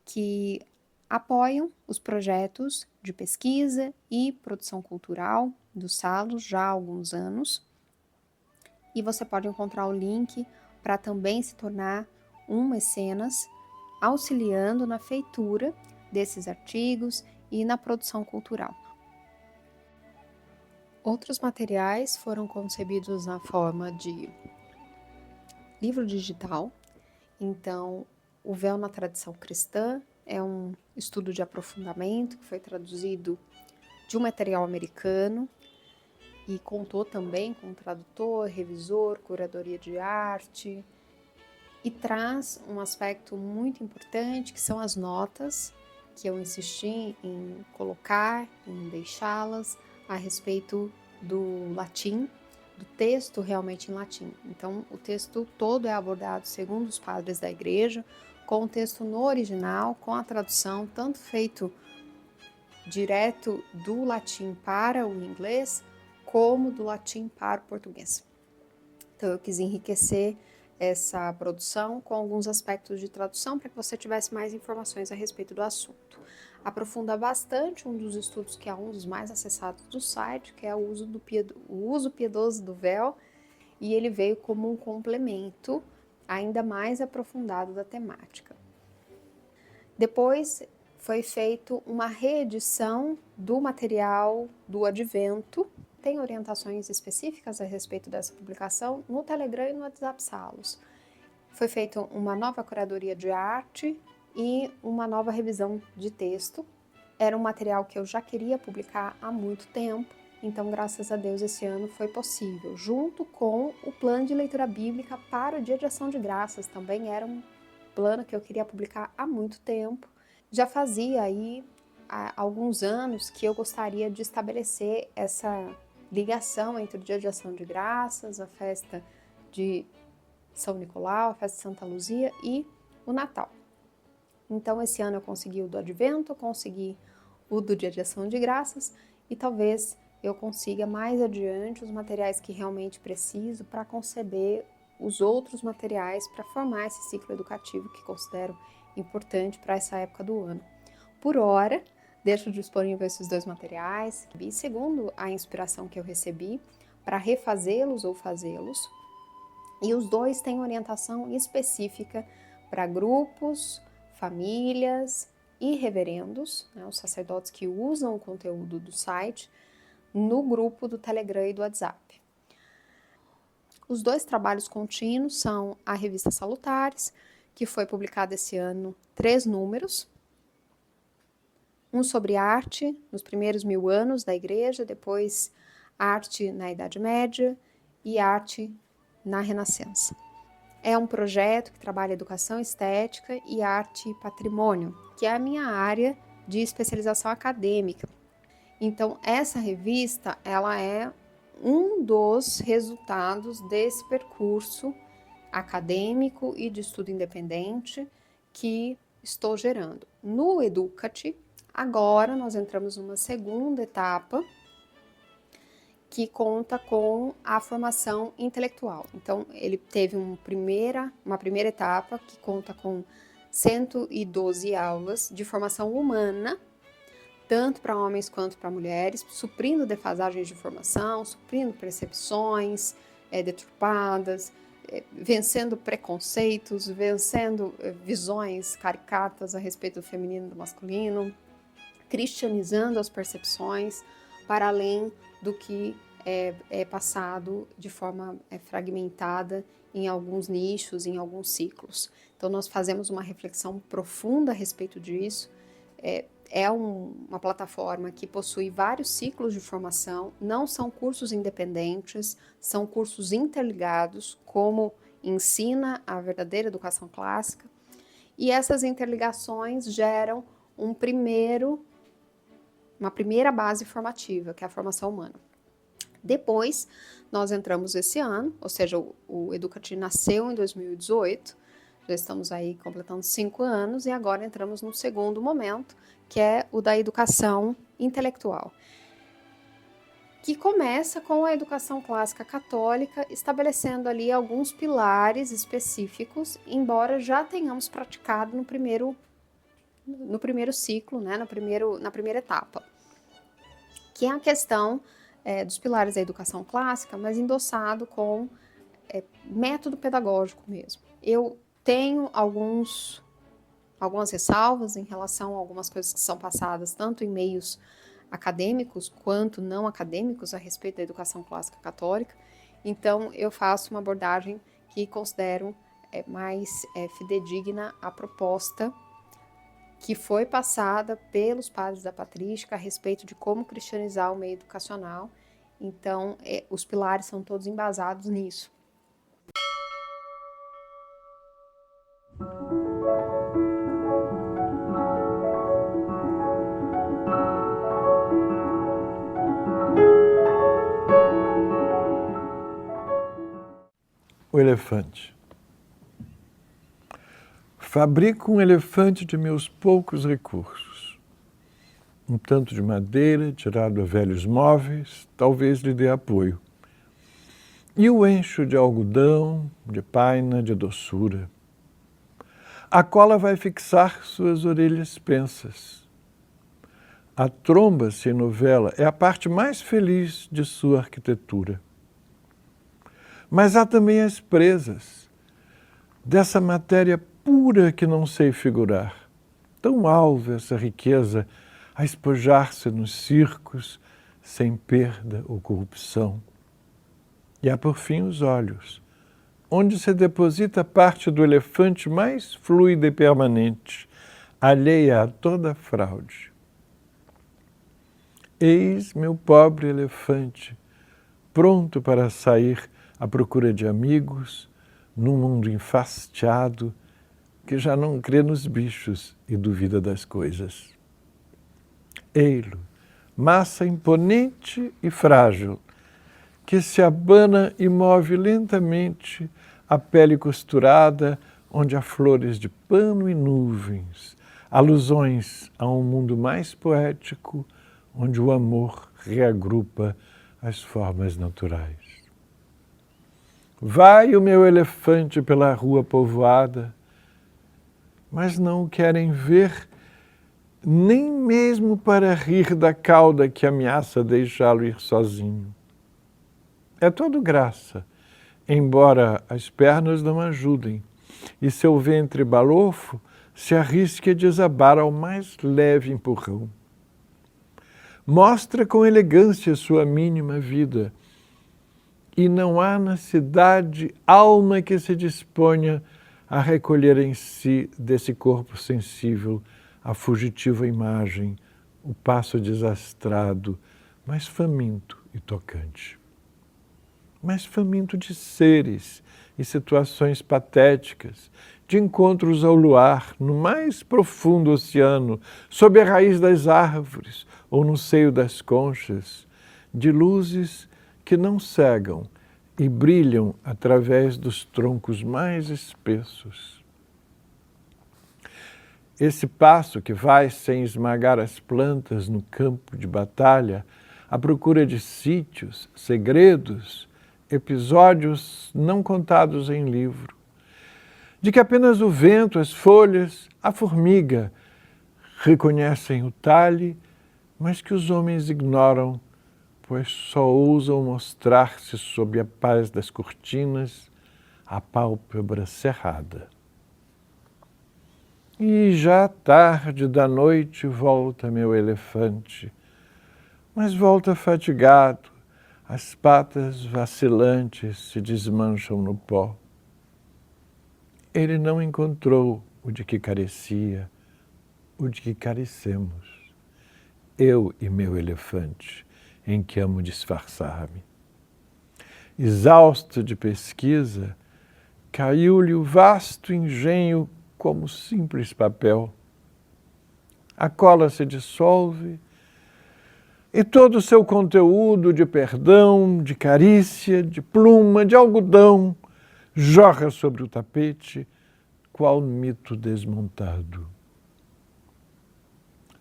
Speaker 2: que apoiam os projetos de pesquisa e produção cultural do Salus já há alguns anos. E você pode encontrar o link para também se tornar um mecenas, auxiliando na feitura desses artigos e na produção cultural. Outros materiais foram concebidos na forma de livro digital. Então, O Véu na Tradição Cristã é um estudo de aprofundamento que foi traduzido de um material americano e contou também com tradutor, revisor, curadoria de arte, e traz um aspecto muito importante que são as notas, que eu insisti em colocar, em deixá-las a respeito do latim, do texto realmente em latim. Então, o texto todo é abordado segundo os padres da igreja, com o texto no original, com a tradução, tanto feito direto do latim para o inglês, como do latim para o português. Então, eu quis enriquecer essa produção com alguns aspectos de tradução para que você tivesse mais informações a respeito do assunto. Aprofunda bastante um dos estudos que é um dos mais acessados do site, que é o uso piedoso do véu, e ele veio como um complemento ainda mais aprofundado da temática. Depois foi feita uma reedição do material do Advento. Tem orientações específicas a respeito dessa publicação no Telegram e no WhatsApp Salus. Foi feita uma nova curadoria de arte e uma nova revisão de texto. Era um material que eu já queria publicar há muito tempo, então, graças a Deus, esse ano foi possível, junto com o plano de leitura bíblica para o Dia de Ação de Graças. Também era um plano que eu queria publicar há muito tempo. Já fazia aí há alguns anos que eu gostaria de estabelecer essa ligação entre o Dia de Ação de Graças, a festa de São Nicolau, a festa de Santa Luzia e o Natal. Então, esse ano eu consegui o do Advento, consegui o do Dia de Ação de Graças e talvez eu consiga mais adiante os materiais que realmente preciso para conceber os outros materiais para formar esse ciclo educativo que considero importante para essa época do ano. por hora. Deixo disponível esses 2 materiais. E segundo a inspiração que eu recebi, para refazê-los ou fazê-los. E os 2 têm orientação específica para grupos, famílias e reverendos, né, os sacerdotes que usam o conteúdo do site, no grupo do Telegram e do WhatsApp. Os 2 trabalhos contínuos são a revista Salutares, que foi publicada esse ano 3 números, um sobre arte nos primeiros 1000 anos da igreja, depois arte na Idade Média e arte na Renascença. É um projeto que trabalha educação estética e arte e patrimônio, que é a minha área de especialização acadêmica. Então, essa revista, ela é um dos resultados desse percurso acadêmico e de estudo independente que estou gerando. No Educati, agora nós entramos numa segunda etapa que conta com a formação intelectual. Então, ele teve uma primeira etapa que conta com 112 aulas de formação humana, tanto para homens quanto para mulheres, suprindo defasagens de formação, suprindo percepções deturpadas, vencendo preconceitos, vencendo visões caricatas a respeito do feminino e do masculino, cristianizando as percepções para além do que é passado de forma fragmentada em alguns nichos, em alguns ciclos. Então, nós fazemos uma reflexão profunda a respeito disso. Uma plataforma que possui vários ciclos de formação, não são cursos independentes, são cursos interligados, como ensina a verdadeira educação clássica, e essas interligações geram uma primeira base formativa, que é a formação humana. Depois, nós entramos esse ano, ou seja, o Educati nasceu em 2018, já estamos aí completando 5 anos, e agora entramos no segundo momento, que é o da educação intelectual, que começa com a educação clássica católica, estabelecendo ali alguns pilares específicos, embora já tenhamos praticado no primeiro ciclo, né, na primeira etapa, que é a questão dos pilares da educação clássica, mas endossado com método pedagógico mesmo. Eu tenho algumas ressalvas em relação a algumas coisas que são passadas tanto em meios acadêmicos quanto não acadêmicos a respeito da educação clássica católica, então eu faço uma abordagem que considero mais fidedigna à proposta que foi passada pelos padres da patrística a respeito de como cristianizar o meio educacional. Então, os pilares são todos embasados nisso.
Speaker 1: O elefante. Fabrico um elefante de meus poucos recursos. Um tanto de madeira, tirado a velhos móveis, talvez lhe dê apoio. E o encho de algodão, de paina, de doçura. A cola vai fixar suas orelhas pensas. A tromba sem novela é a parte mais feliz de sua arquitetura. Mas há também as presas, dessa matéria pura que não sei figurar. Tão alva essa riqueza a espojar-se nos circos, sem perda ou corrupção. E há por fim os olhos, onde se deposita parte do elefante mais fluida e permanente, alheia a toda fraude. Eis meu pobre elefante, pronto para sair à procura de amigos, num mundo enfastiado que já não crê nos bichos e duvida das coisas. Ei-lo, massa imponente e frágil, que se abana e move lentamente a pele costurada, onde há flores de pano e nuvens, alusões a um mundo mais poético, onde o amor reagrupa as formas naturais. Vai o meu elefante pela rua povoada, mas não o querem ver, nem mesmo para rir da cauda que ameaça deixá-lo ir sozinho. É todo graça, embora as pernas não ajudem, e seu ventre balofo se arrisque a desabar ao mais leve empurrão. Mostra com elegância sua mínima vida, e não há na cidade alma que se disponha a recolher em si desse corpo sensível a fugitiva imagem, o passo desastrado, mas faminto e tocante. Mas faminto de seres e situações patéticas, de encontros ao luar, no mais profundo oceano, sob a raiz das árvores ou no seio das conchas, de luzes que não cegam e brilham através dos troncos mais espessos. Esse passo que vai sem esmagar as plantas no campo de batalha, à procura de sítios, segredos, episódios não contados em livro, de que apenas o vento, as folhas, a formiga reconhecem o talhe, mas que os homens ignoram, pois só ousam mostrar-se sob a paz das cortinas, a pálpebra cerrada. E já tarde da noite volta meu elefante, mas volta fatigado, as patas vacilantes se desmancham no pó. Ele não encontrou o de que carecia, o de que carecemos. Eu e meu elefante, em que amo disfarçar-me. Exausto de pesquisa, caiu-lhe o vasto engenho como simples papel. A cola se dissolve e todo o seu conteúdo de perdão, de carícia, de pluma, de algodão, jorra sobre o tapete, qual mito desmontado.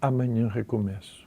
Speaker 1: Amanhã recomeço.